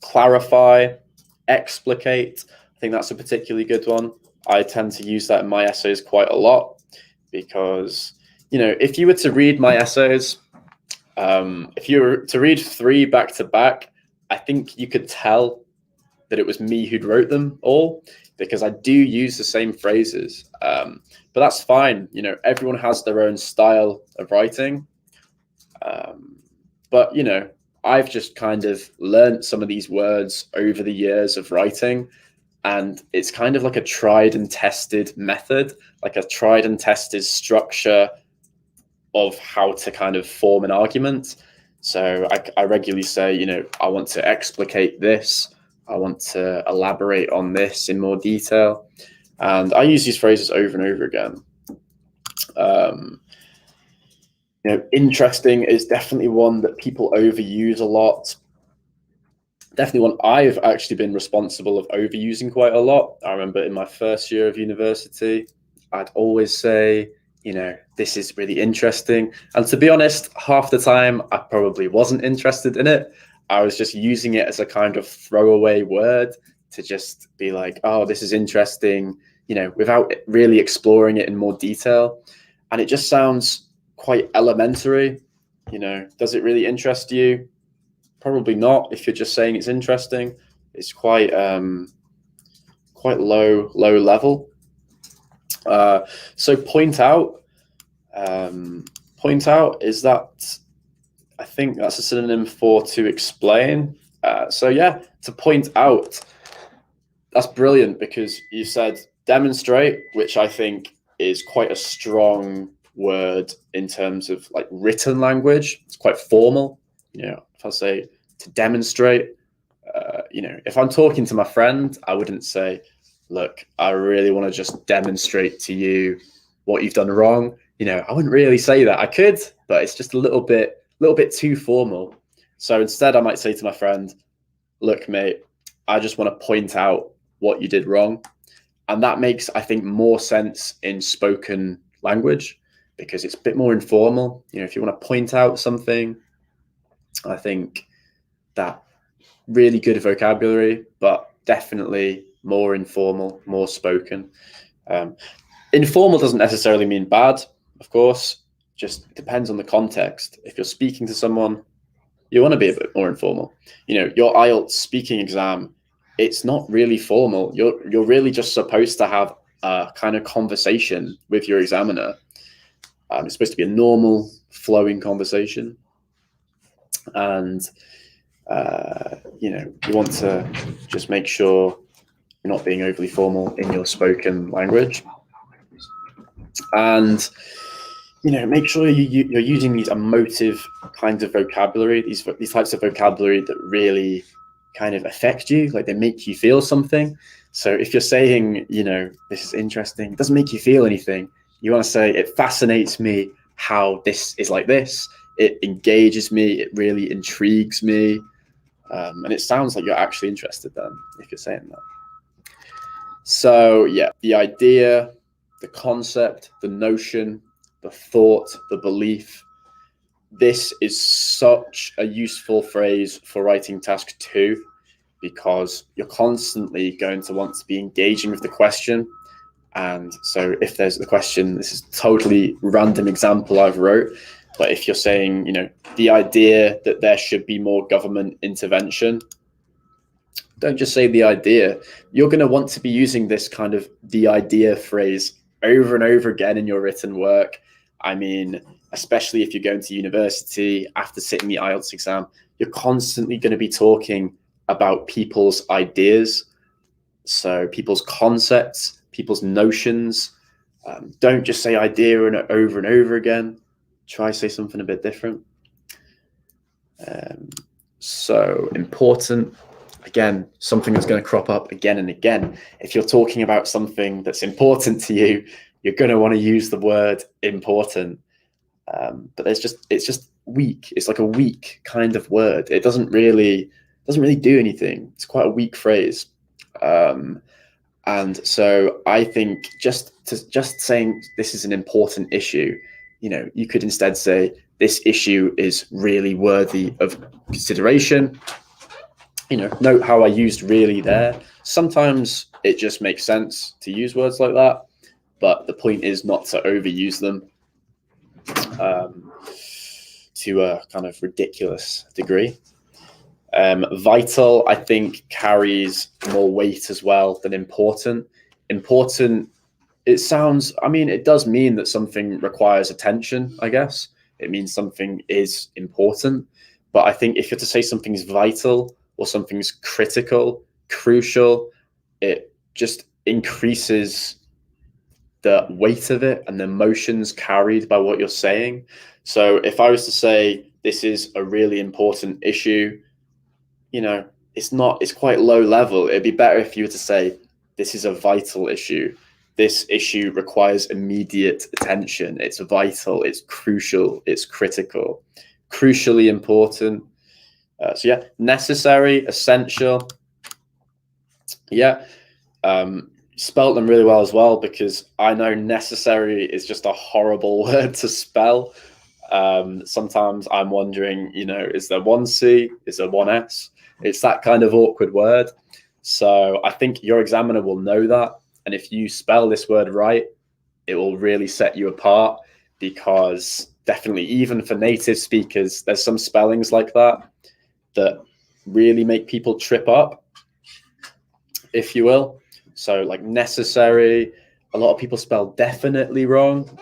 Clarify, explicate, I think that's a particularly good one. I tend to use that in my essays quite a lot, because if you were to read my essays, if you were to read 3 back to back, I think you could tell that it was me who'd wrote them all, because I do use the same phrases. But that's fine. Everyone has their own style of writing. But I've just kind of learned some of these words over the years of writing, and it's kind of like a tried and tested method, like a tried and tested structure of how to kind of form an argument. So I regularly say, I want to explicate this, I want to elaborate on this in more detail. And I use these phrases over and over again. Interesting is definitely one that people overuse a lot. Definitely one I've actually been responsible of overusing quite a lot. I remember in my first year of university, I'd always say, this is really interesting. And to be honest, half the time I probably wasn't interested in it. I was just using it as a kind of throwaway word to just be like, oh, this is interesting, without really exploring it in more detail. And it just sounds quite elementary. Does it really interest you? Probably not. If you're just saying it's interesting, it's quite low level. So point out is that, I think that's a synonym for to explain. So yeah, to point out, That's brilliant, because you said demonstrate, which I think is quite a strong word in terms of like written language. It's quite formal. If I say to demonstrate, if I'm talking to my friend, I wouldn't say, look, I really want to just demonstrate to you what you've done wrong. I wouldn't really say that. I could, but it's just a little bit too formal. So instead, I might say to my friend, look, mate, I just want to point out what you did wrong. And that makes, I think, more sense in spoken language, because it's a bit more informal. If you want to point out something, I think that really good vocabulary, but definitely more informal, more spoken. Informal doesn't necessarily mean bad, of course, just depends on the context. If you're speaking to someone, you want to be a bit more informal. Your IELTS speaking exam, it's not really formal. You're really just supposed to have a kind of conversation with your examiner. It's supposed to be a normal, flowing conversation. And, you want to just make sure you're not being overly formal in your spoken language. And, make sure you're using these emotive kinds of vocabulary, these types of vocabulary that really kind of affect you, like they make you feel something. So if you're saying, this is interesting, it doesn't make you feel anything. You want to say, it fascinates me how this is like this. It engages me. It really intrigues me. And it sounds like you're actually interested then, if you're saying that. So yeah, the idea, the concept, the notion, the thought, the belief. This is such a useful phrase for writing task 2, because you're constantly going to want to be engaging with the question. And so if there's the question, this is totally random example I've wrote, but if you're saying, the idea that there should be more government intervention, don't just say the idea. You're going to want to be using this kind of the idea phrase over and over again in your written work. I mean, especially if you're going to university after sitting the IELTS exam, you're constantly going to be talking about people's ideas. So people's concepts, people's notions. Don't just say idea and over again. Try say something a bit different. So important. Again, something that's going to crop up again and again. If you're talking about something that's important to you, you're going to want to use the word important. But it's just weak. It's like a weak kind of word. It doesn't really do anything. It's quite a weak phrase. And so I think just saying this is an important issue, you could instead say this issue is really worthy of consideration. Note how I used really there. Sometimes it just makes sense to use words like that, but the point is not to overuse them to a kind of ridiculous degree. Vital, I think, carries more weight as well than important. Important, it does mean that something requires attention, I guess. It means something is important. But I think if you're to say something's vital or something's critical, crucial, it just increases the weight of it and the emotions carried by what you're saying. So if I was to say this is a really important issue, it's quite low level. It'd be better if you were to say this is a vital issue. This issue requires immediate attention. It's vital, it's crucial, it's critical, crucially important. So yeah, necessary, essential. Yeah, spelt them really well as well, because I know necessary is just a horrible word to spell. Sometimes I'm wondering, is there one C? Is there one S? It's that kind of awkward word. So I think your examiner will know that. And if you spell this word right, it will really set you apart, because definitely, even for native speakers, there's some spellings like that really make people trip up, if you will. So like necessary, a lot of people spell definitely wrong.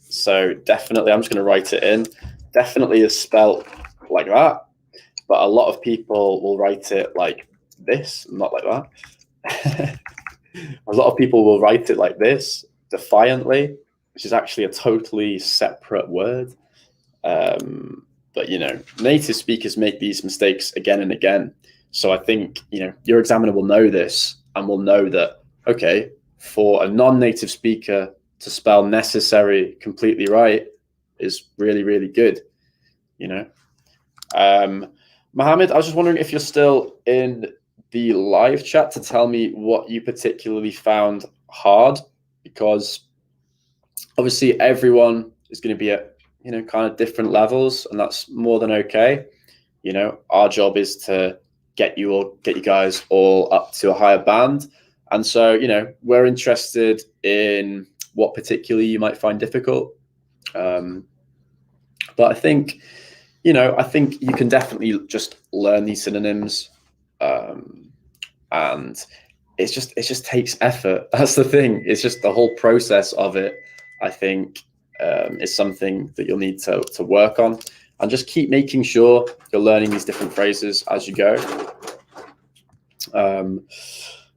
So definitely, I'm just going to write it in. Definitely is spelled like that, but a lot of people will write it like this, not like that. A lot of people will write it like this, defiantly, which is actually a totally separate word. But native speakers make these mistakes again and again. So I think your examiner will know this and will know that, okay, for a non-native speaker to spell necessary completely right is really, really good. Mohammed, I was just wondering if you're still in the live chat to tell me what you particularly found hard, because obviously everyone is going to be at kind of different levels, and that's more than okay. Our job is to get you guys all up to a higher band, and so we're interested in what particularly you might find difficult. But I think you can definitely just learn these synonyms, and it just takes effort. That's the thing. It's just the whole process of it, I think, is something that you'll need to work on, and just keep making sure you're learning these different phrases as you go.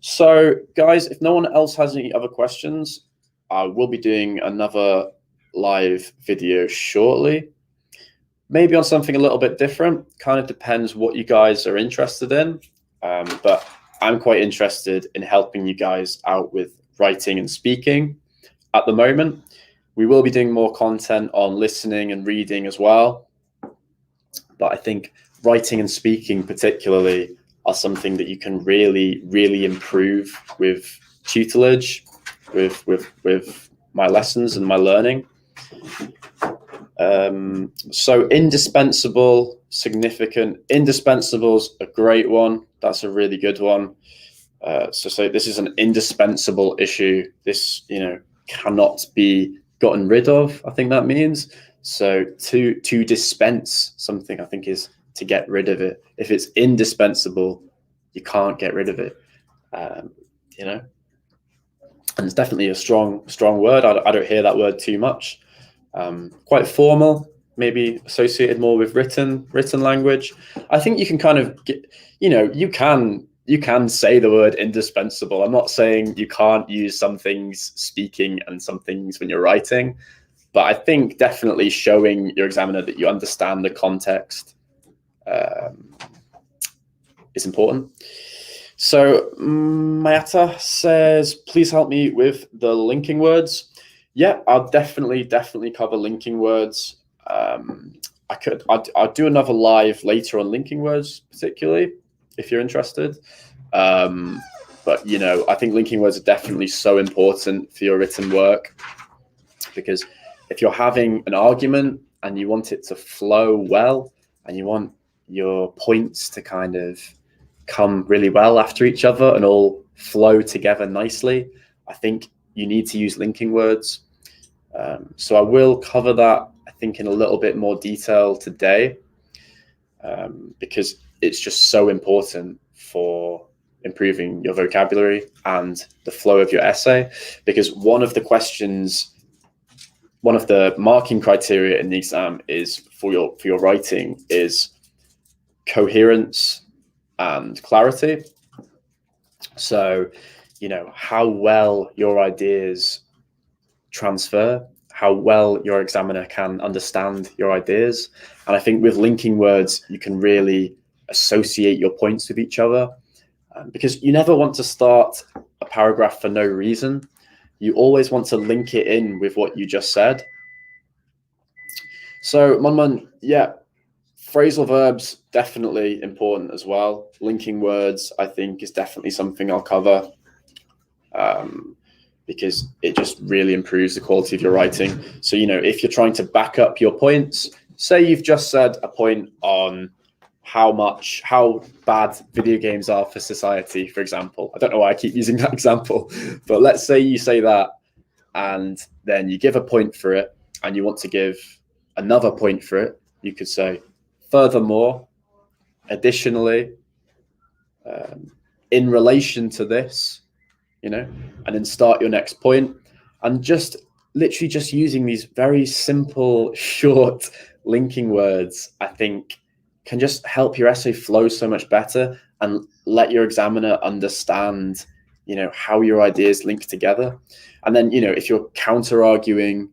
So guys, if no one else has any other questions, I will be doing another live video shortly, maybe on something a little bit different. Kind of depends what you guys are interested in, but I'm quite interested in helping you guys out with writing and speaking at the moment. We will be doing more content on listening and reading as well, but I think writing and speaking particularly are something that you can really, really improve with tutelage, with my lessons and my learning. So indispensable, significant. Indispensable's a great one. That's a really good one. So this is an indispensable issue. This cannot be gotten rid of, I think that means. So to dispense something, I think, is to get rid of it. If it's indispensable, you can't get rid of it. And it's definitely a strong word. I don't hear that word too much. Quite formal, maybe associated more with written language. I think you can kind of get, you can say the word indispensable. I'm not saying you can't use some things speaking and some things when you're writing, but I think definitely showing your examiner that you understand the context is important. So Mayata says, please help me with the linking words. Yeah, I'll definitely cover linking words. I'll do another live later on linking words, particularly if you're interested. But I think linking words are definitely so important for your written work, because if you're having an argument and you want it to flow well, and you want your points to kind of come really well after each other and all flow together nicely, I think you need to use linking words. So I will cover that, I think, in a little bit more detail today, because it's just so important for improving your vocabulary and the flow of your essay. Because one of the marking criteria in the exam is for your writing is coherence and clarity. So, how well your ideas transfer, how well your examiner can understand your ideas. And I think with linking words, you can really associate your points with each other, because you never want to start a paragraph for no reason. You always want to link it in with what you just said. So Monman, yeah, phrasal verbs, definitely important as well. Linking words, I think, is definitely something I'll cover, because it just really improves the quality of your writing. So, if you're trying to back up your points, say you've just said a point on how bad video games are for society, for example. I don't know why I keep using that example, but let's say you say that, and then you give a point for it, and you want to give another point for it. You could say, furthermore, additionally, in relation to this, and then start your next point. And just literally just using these very simple, short linking words, I think, can just help your essay flow so much better. and let your examiner understand, how your ideas link together. And then, if you're counter arguing,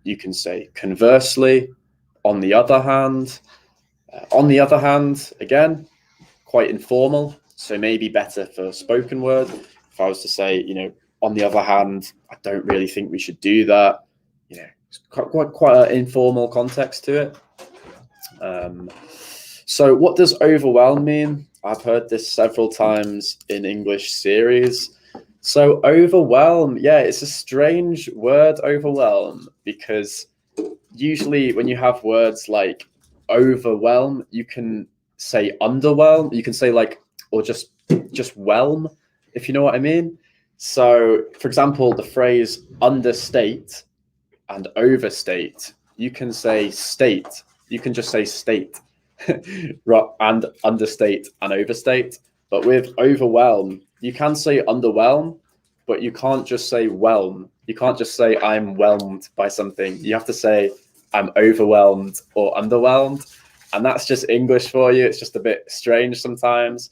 you can say conversely, on the other hand. On the other hand, again, quite informal, so maybe better for spoken word. If I was to say, on the other hand, I don't really think we should do that. It's quite an informal context to it. So what does overwhelm mean? I've heard this several times in English series. So overwhelm, yeah, it's a strange word, overwhelm, because usually when you have words like overwhelm, you can say underwhelm, you can say or just whelm, if you know what I mean. So for example, the phrase understate and overstate, you can say state, you can just say state and understate and overstate. But with overwhelm, you can say underwhelm, but you can't just say whelm. You can't just say I'm whelmed by something. You have to say I'm overwhelmed or underwhelmed. And that's just English for you. It's just a bit strange sometimes.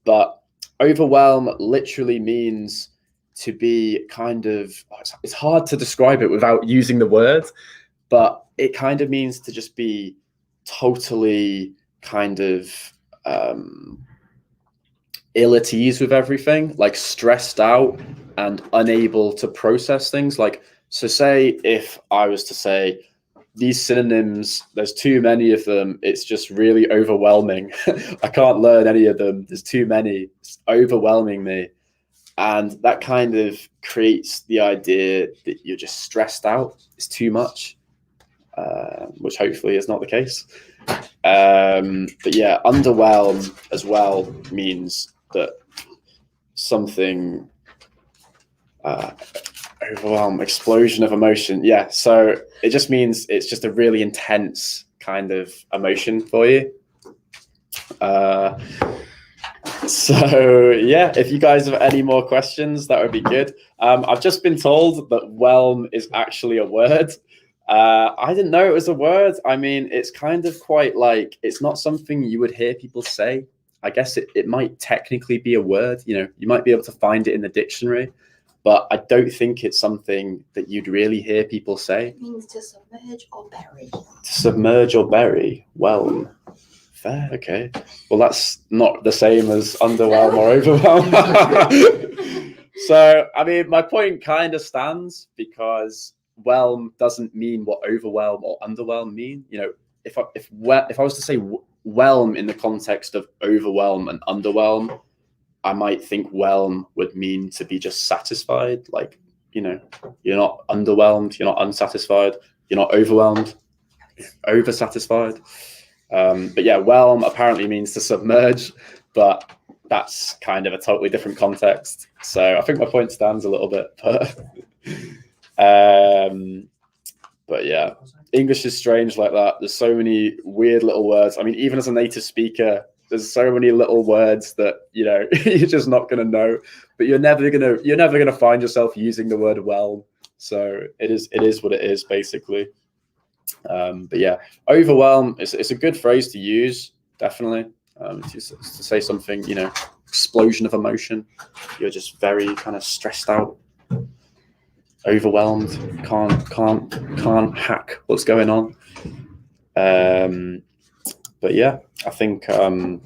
But overwhelm literally means to be kind of, it's hard to describe it without using the word, but it kind of means to just be totally kind of ill at ease with everything, like stressed out and unable to process things. So say if I was to say these synonyms, there's too many of them, it's just really overwhelming. I can't learn any of them, there's too many, it's overwhelming me. And that kind of creates the idea that you're just stressed out, it's too much, which hopefully is not the case. But yeah, underwhelm as well means that something, overwhelm, explosion of emotion. Yeah, so it just means it's just a really intense kind of emotion for you. So yeah, if you guys have any more questions, that would be good. I've just been told that whelm is actually a word. I didn't know it was a word. I mean, it's kind of quite it's not something you would hear people say. I guess it might technically be a word. You might be able to find it in the dictionary, but I don't think it's something that you'd really hear people say. It means to submerge or bury. To submerge or bury, whelm. Fair, okay. Well, that's not the same as underwhelm or overwhelm. So, I mean, my point kind of stands because whelm doesn't mean what overwhelm or underwhelm mean. If I was to say whelm in the context of overwhelm and underwhelm, I might think whelm would mean to be just satisfied. You're not underwhelmed, you're not unsatisfied, you're not overwhelmed, oversatisfied. But yeah, whelm apparently means to submerge, but that's kind of a totally different context. So I think my point stands a little bit, but yeah, English is strange like that. There's so many weird little words. I mean, even as a native speaker, there's so many little words that you're just not going to know, but you're never going to find yourself using the word whelm. So it is what it is, basically. But yeah, overwhelm it's a good phrase to use, definitely, to say something, explosion of emotion. You're just very kind of stressed out, overwhelmed, can't hack what's going on. But yeah, I think I'm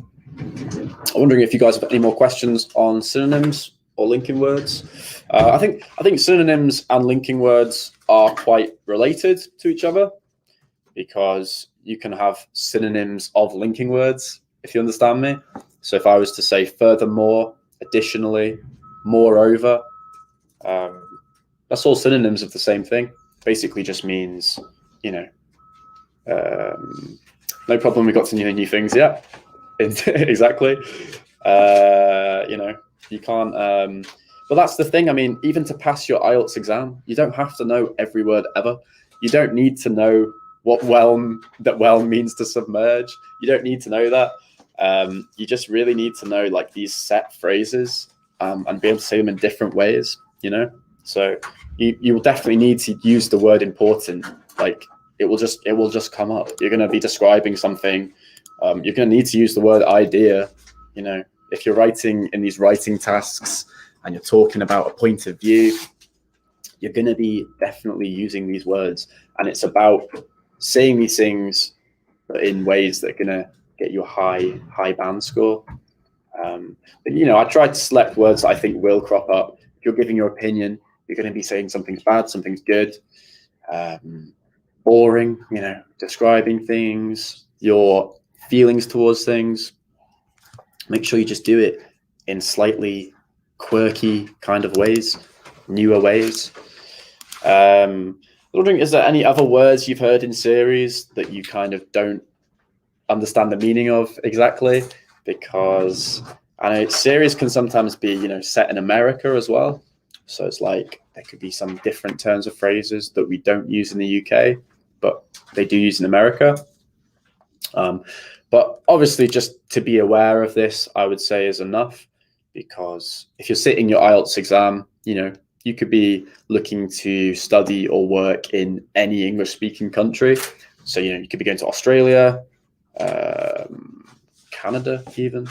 wondering if you guys have any more questions on synonyms or linking words. I think synonyms and linking words are quite related to each other, because you can have synonyms of linking words, if you understand me. So if I was to say furthermore, additionally, moreover, that's all synonyms of the same thing. Basically just means, no problem, we got to new things, yeah. Exactly. You can't, but that's the thing. I mean, even to pass your IELTS exam, you don't have to know every word ever. You don't need to know what whelm means to submerge. You don't need to know that. You just really need to know these set phrases and be able to say them in different ways, So you will definitely need to use the word important. It will just come up. You're going to be describing something. You're going to need to use the word idea. You know, if you're writing in these writing tasks and you're talking about a point of view, you're going to be definitely using these words, and it's about saying these things in ways that are going to get you a high band score. But, you know, I try to select words that I think will crop up. If you're giving your opinion, you're going to be saying something's bad, something's good. Boring, you know, describing things, your feelings towards things. Make sure you just do it in slightly quirky kind of ways, newer ways. I'm wondering, is there any other words you've heard in series that you kind of don't understand the meaning of exactly? Because I know series can sometimes be, you know, set in America as well. So it's like there could be some different turns of phrases that we don't use in the UK, but they do use in America. But obviously, just to be aware of this, I would say is enough, because if you're sitting your IELTS exam, you know, you could be looking to study or work in any English-speaking country. So, you know, you could be going to Australia, Canada, even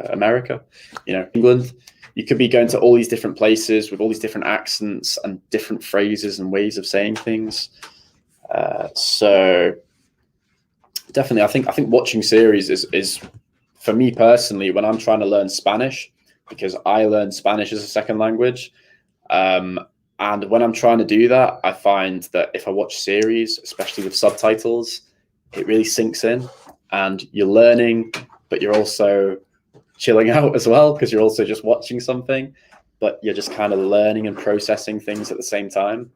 America, you know, England. You could be going to all these different places with all these different accents and different phrases and ways of saying things. So definitely, I think watching series is for me personally, when I'm trying to learn Spanish, because I learn Spanish as a second language. And when I'm trying to do that, I find that if I watch series, especially with subtitles, it really sinks in, and you're learning, but you're also chilling out as well, because you're also just watching something, but you're just kind of learning and processing things at the same time.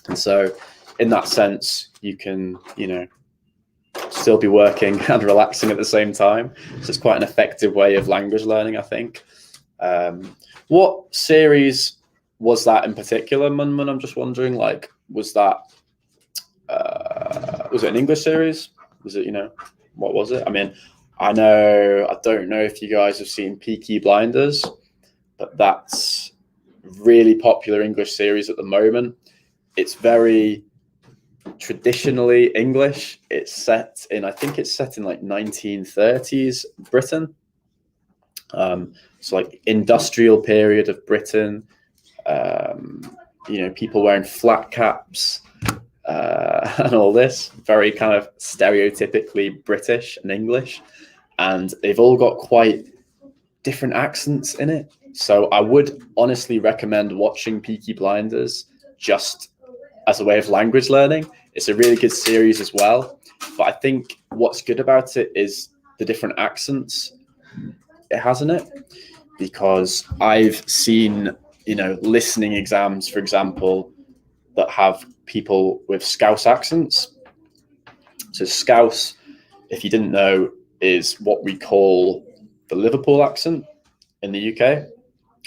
And so in that sense, you can, you know, still be working and relaxing at the same time. So it's quite an effective way of language learning, I think. What series was that in particular, Munmun? I'm just wondering, like, was that, was it an English series? Was it, you know, what was it? I mean, I don't know if you guys have seen Peaky Blinders, but that's really popular English series at the moment. It's very traditionally English. It's set in, I think it's set in like 1930s Britain. So like industrial period of Britain. You know, people wearing flat caps and all this, very kind of stereotypically British and English. And they've all got quite different accents in it. So I would honestly recommend watching Peaky Blinders just as a way of language learning. It's a really good series as well. But I think what's good about it is the different accents it has in it. Because I've seen, you know, listening exams, for example, that have people with Scouse accents. So Scouse, if you didn't know, is what we call the Liverpool accent in the UK.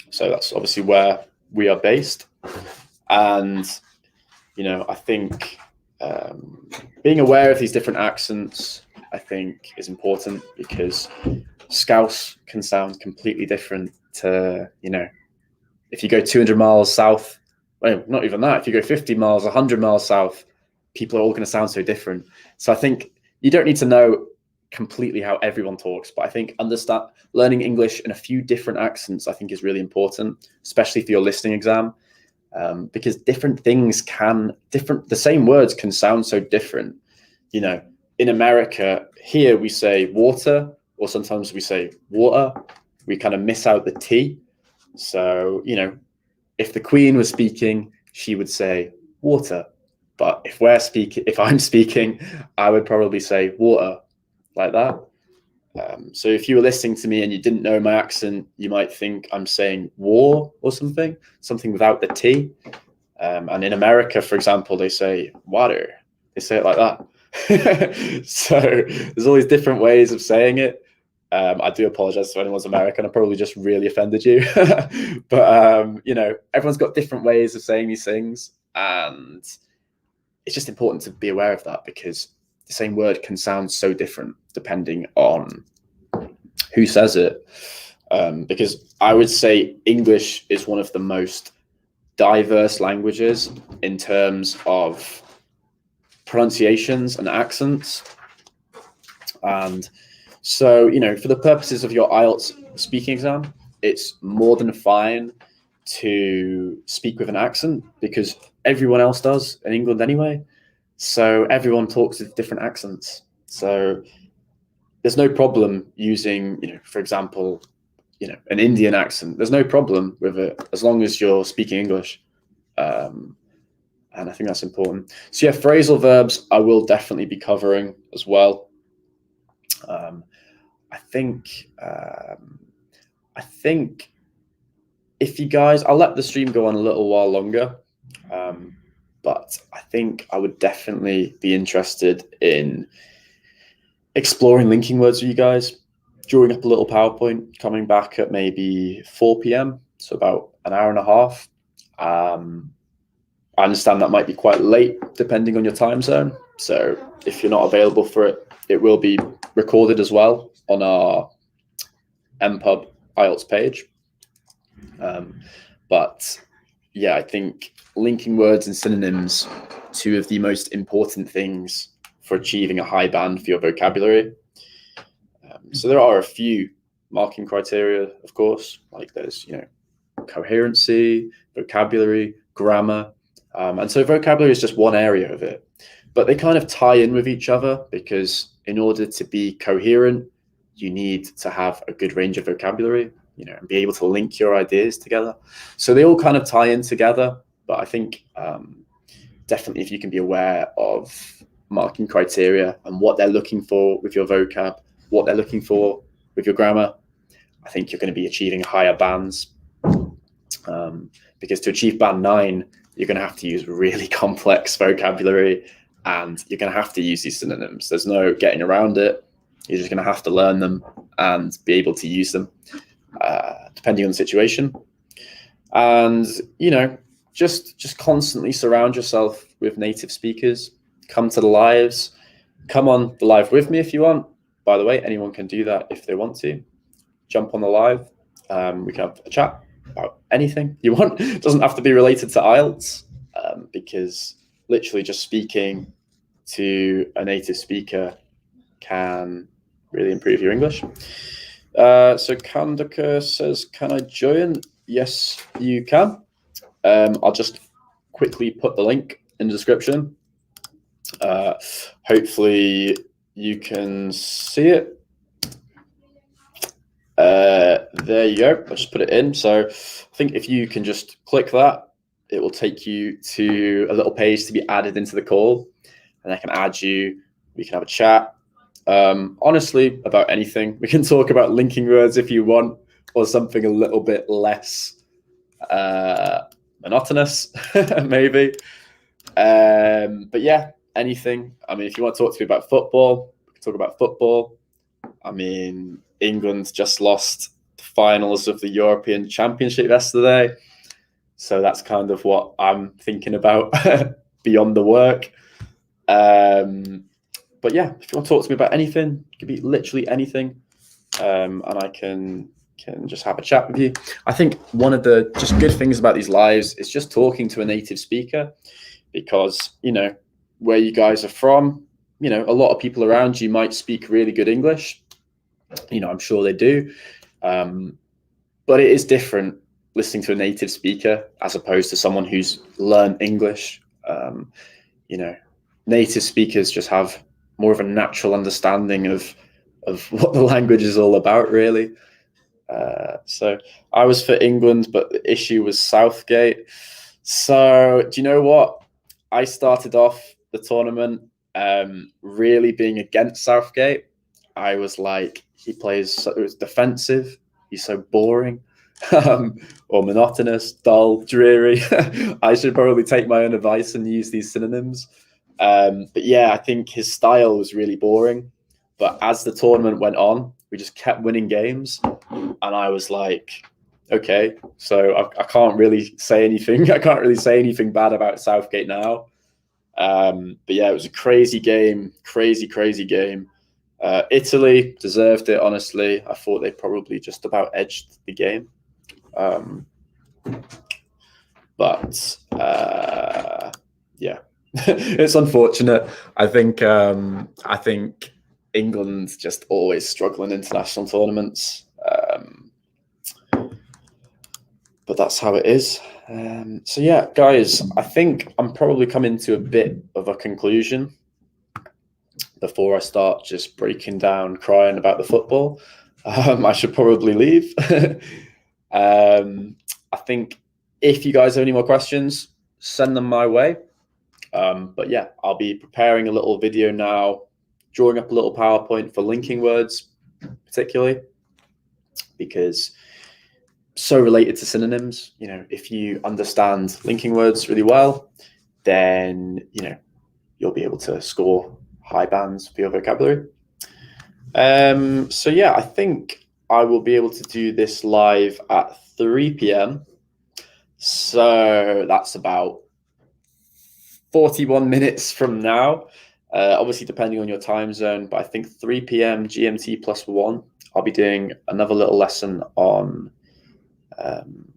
So that's obviously where we are based. And, you know, I think being aware of these different accents, I think, is important, because Scouse can sound completely different to, you know, if you go 200 miles south, well, not even that, if you go 50 miles, 100 miles south, people are all going to sound so different. So I think you don't need to know completely how everyone talks, but I think learning English in a few different accents, I think, is really important, especially for your listening exam, because the same words can sound so different. You know, in America, here we say water, or sometimes we say water. We kind of miss out the T. So, you know, if the Queen was speaking, she would say water. But if I'm speaking, I would probably say water, like that. So if you were listening to me and you didn't know my accent, you might think I'm saying war or something without the T. And in America, for example, they say water. They say it like that. So there's all these different ways of saying it. I do apologize to anyone's American. I probably just really offended you. But, you know, everyone's got different ways of saying these things. And it's just important to be aware of that, because the same word can sound so different depending on who says it. Because I would say English is one of the most diverse languages in terms of pronunciations and accents. And So, for the purposes of your IELTS speaking exam, it's more than fine to speak with an accent because everyone else does in England anyway. So everyone talks with different accents. So there's no problem using, for example, an Indian accent. There's no problem with it as long as you're speaking English. And I think that's important. So yeah, phrasal verbs I will definitely be covering as well. I think if you guys, I'll let the stream go on a little while longer, but I think I would definitely be interested in exploring linking words with you guys, drawing up a little PowerPoint, coming back at maybe 4 p.m, so about an hour and a half. I understand that might be quite late depending on your time zone. So if you're not available for it, it will be recorded as well on our MPub IELTS page. But yeah, I think linking words and synonyms, two of the most important things for achieving a high band for your vocabulary. So there are a few marking criteria, of course, like there's, coherency, vocabulary, grammar. And so vocabulary is just one area of it, but they kind of tie in with each other because in order to be coherent, you need to have a good range of vocabulary, and be able to link your ideas together. So they all kind of tie in together. But I think definitely if you can be aware of marking criteria and what they're looking for with your vocab, what they're looking for with your grammar, I think you're going to be achieving higher bands. Because to achieve band 9, you're going to have to use really complex vocabulary and you're going to have to use these synonyms. There's no getting around it. You're just going to have to learn them and be able to use them depending on the situation. And, just constantly surround yourself with native speakers. Come to the lives. Come on the live with me if you want. By the way, anyone can do that if they want to. Jump on the live. We can have a chat about anything you want. It doesn't have to be related to IELTS because literally just speaking to a native speaker can really improve your English. So Kandaka says, can I join? Yes, you can. I'll just quickly put the link in the description. Hopefully you can see it. There you go. I'll just put it in. So I think if you can just click that, it will take you to a little page to be added into the call, and I can add you. We can have a chat. Honestly, about anything. We can talk about linking words if you want, or something a little bit less monotonous, maybe. But yeah, anything. I mean, if you want to talk to me about football, we can talk about football. I mean, England just lost the finals of the European Championship yesterday. So that's kind of what I'm thinking about beyond the work. But yeah, if you want to talk to me about anything, it could be literally anything. And I can just have a chat with you. I think one of the just good things about these lives is just talking to a native speaker because, where you guys are from, a lot of people around you might speak really good English. I'm sure they do. But it is different listening to a native speaker as opposed to someone who's learned English. Native speakers just have more of a natural understanding of what the language is all about, really. So I was for England, but the issue was Southgate. So do you know what? I started off the tournament really being against Southgate. I was like, he plays so defensive. He's so boring or monotonous, dull, dreary. I should probably take my own advice and use these synonyms. But yeah, I think his style was really boring. But as the tournament went on, we just kept winning games. And I was like, okay, so I can't really say anything. I can't really say anything bad about Southgate now. But yeah, it was a crazy game, crazy game. Italy deserved it, honestly. I thought they probably just about edged the game. But yeah, it's unfortunate. I think England just always struggle in international tournaments. But that's how it is. So yeah, guys, I think I'm probably coming to a bit of a conclusion before I start just breaking down, crying about the football. I should probably leave. I think if you guys have any more questions, send them my way. But yeah, I'll be preparing a little video now, drawing up a little PowerPoint for linking words, particularly because so related to synonyms. You know, if you understand linking words really well, then you'll be able to score high bands for your vocabulary. So yeah, I think I will be able to do this live at 3 p.m. So that's about 41 minutes from now. Obviously, depending on your time zone, but I think 3 p.m. GMT +1, I'll be doing another little lesson on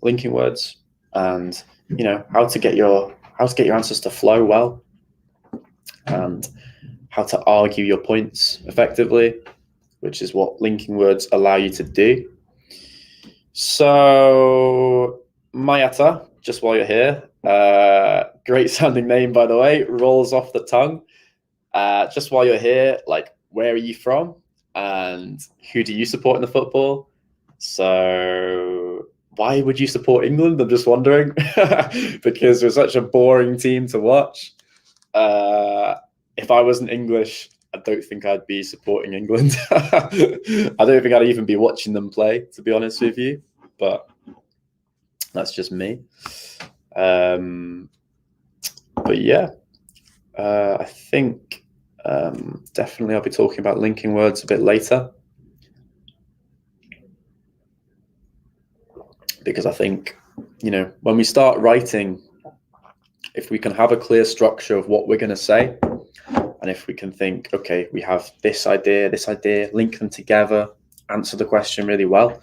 linking words and how to get your answers to flow well and how to argue your points effectively, which is what linking words allow you to do. So Mayata, just while you're here, great sounding name, by the way, rolls off the tongue. Just while you're here, like, where are you from and who do you support in the football? So why would you support England? I'm just wondering. Because we're such a boring team to watch. If I wasn't English, I don't think I'd be supporting England. I don't think I'd even be watching them play, to be honest with you. But that's just me. But yeah, I think definitely I'll be talking about linking words a bit later. Because I think, when we start writing, if we can have a clear structure of what we're going to say, and if we can think, okay, we have this idea, link them together, answer the question really well.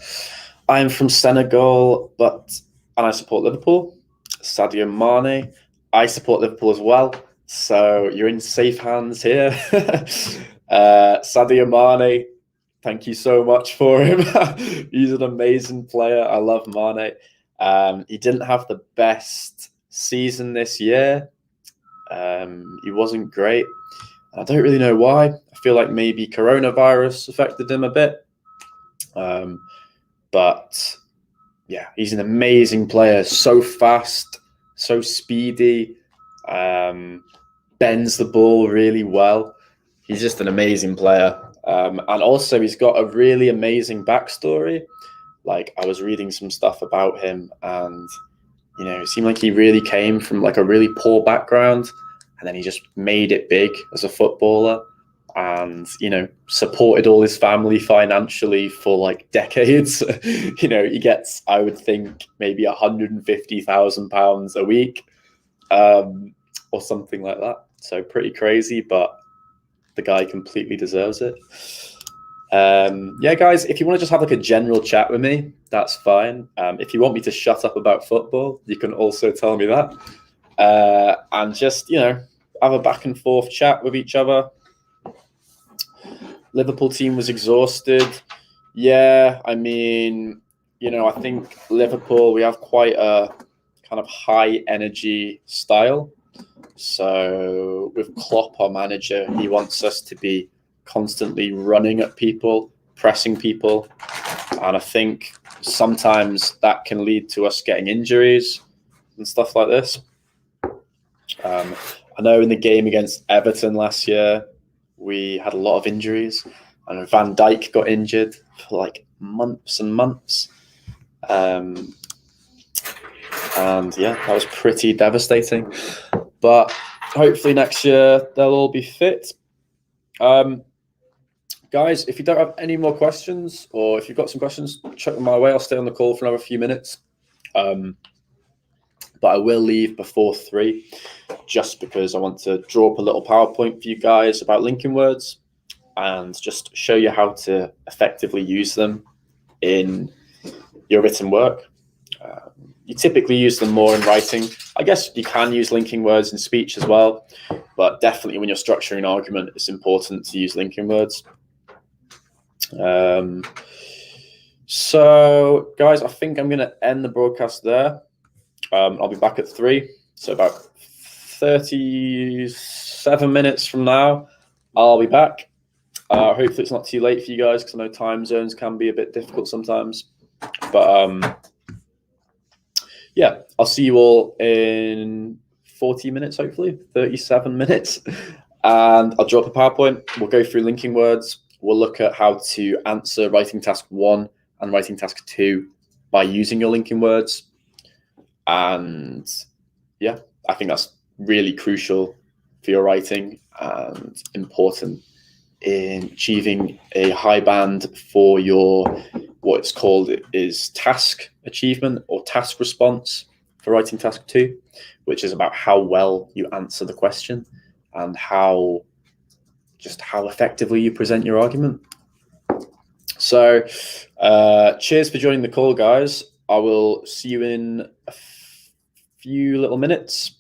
I'm from Senegal, and I support Liverpool. Sadio Mane. I support Liverpool as well. So you're in safe hands here. Sadio Mane, thank you so much for him. He's an amazing player. I love Mane. He didn't have the best season this year. He wasn't great. I don't really know why. I feel like maybe coronavirus affected him a bit. But yeah, he's an amazing player. So fast, so speedy, bends the ball really well. He's just an amazing player. And also he's got a really amazing backstory. Like, I was reading some stuff about him and, it seemed like he really came from like a really poor background. And then he just made it big as a footballer and, supported all his family financially for like decades. He gets, I would think, maybe £150,000 a week or something like that. So pretty crazy, but the guy completely deserves it. Yeah, guys, if you want to just have like a general chat with me, that's fine. If you want me to shut up about football, you can also tell me that. And just, have a back and forth chat with each other. Liverpool team was exhausted. Yeah, I mean, I think Liverpool, we have quite a kind of high energy style. So with Klopp, our manager, he wants us to be constantly running at people, pressing people. And I think sometimes that can lead to us getting injuries and stuff like this. I know in the game against Everton last year, we had a lot of injuries. And Van Dijk got injured for like months and months. And yeah, that was pretty devastating. But hopefully next year, they'll all be fit. Guys, if you don't have any more questions, or if you've got some questions, chuck them my way. I'll stay on the call for another few minutes. But I will leave before 3, just because I want to draw up a little PowerPoint for you guys about linking words and just show you how to effectively use them in your written work. You typically use them more in writing. I guess you can use linking words in speech as well, but definitely when you're structuring an argument, it's important to use linking words. So, guys, I think I'm going to end the broadcast there. I'll be back at 3. So about 37 minutes from now, I'll be back. Hopefully it's not too late for you guys, because I know time zones can be a bit difficult sometimes. But yeah, I'll see you all in 40 minutes, hopefully 37 minutes. And I'll drop a PowerPoint. We'll go through linking words. We'll look at how to answer writing task 1 and writing task 2 by using your linking words. And yeah, I think that's really crucial for your writing and important in achieving a high band for your, what's called is task achievement or task response for writing task 2, which is about how well you answer the question and how effectively you present your argument. So cheers for joining the call, guys. I will see you in a few little minutes.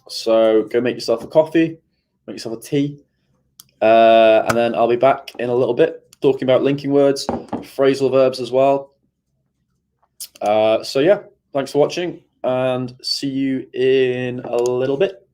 So go make yourself a coffee, make yourself a tea, and then I'll be back in a little bit talking about linking words, phrasal verbs as well. So yeah, thanks for watching, and see you in a little bit.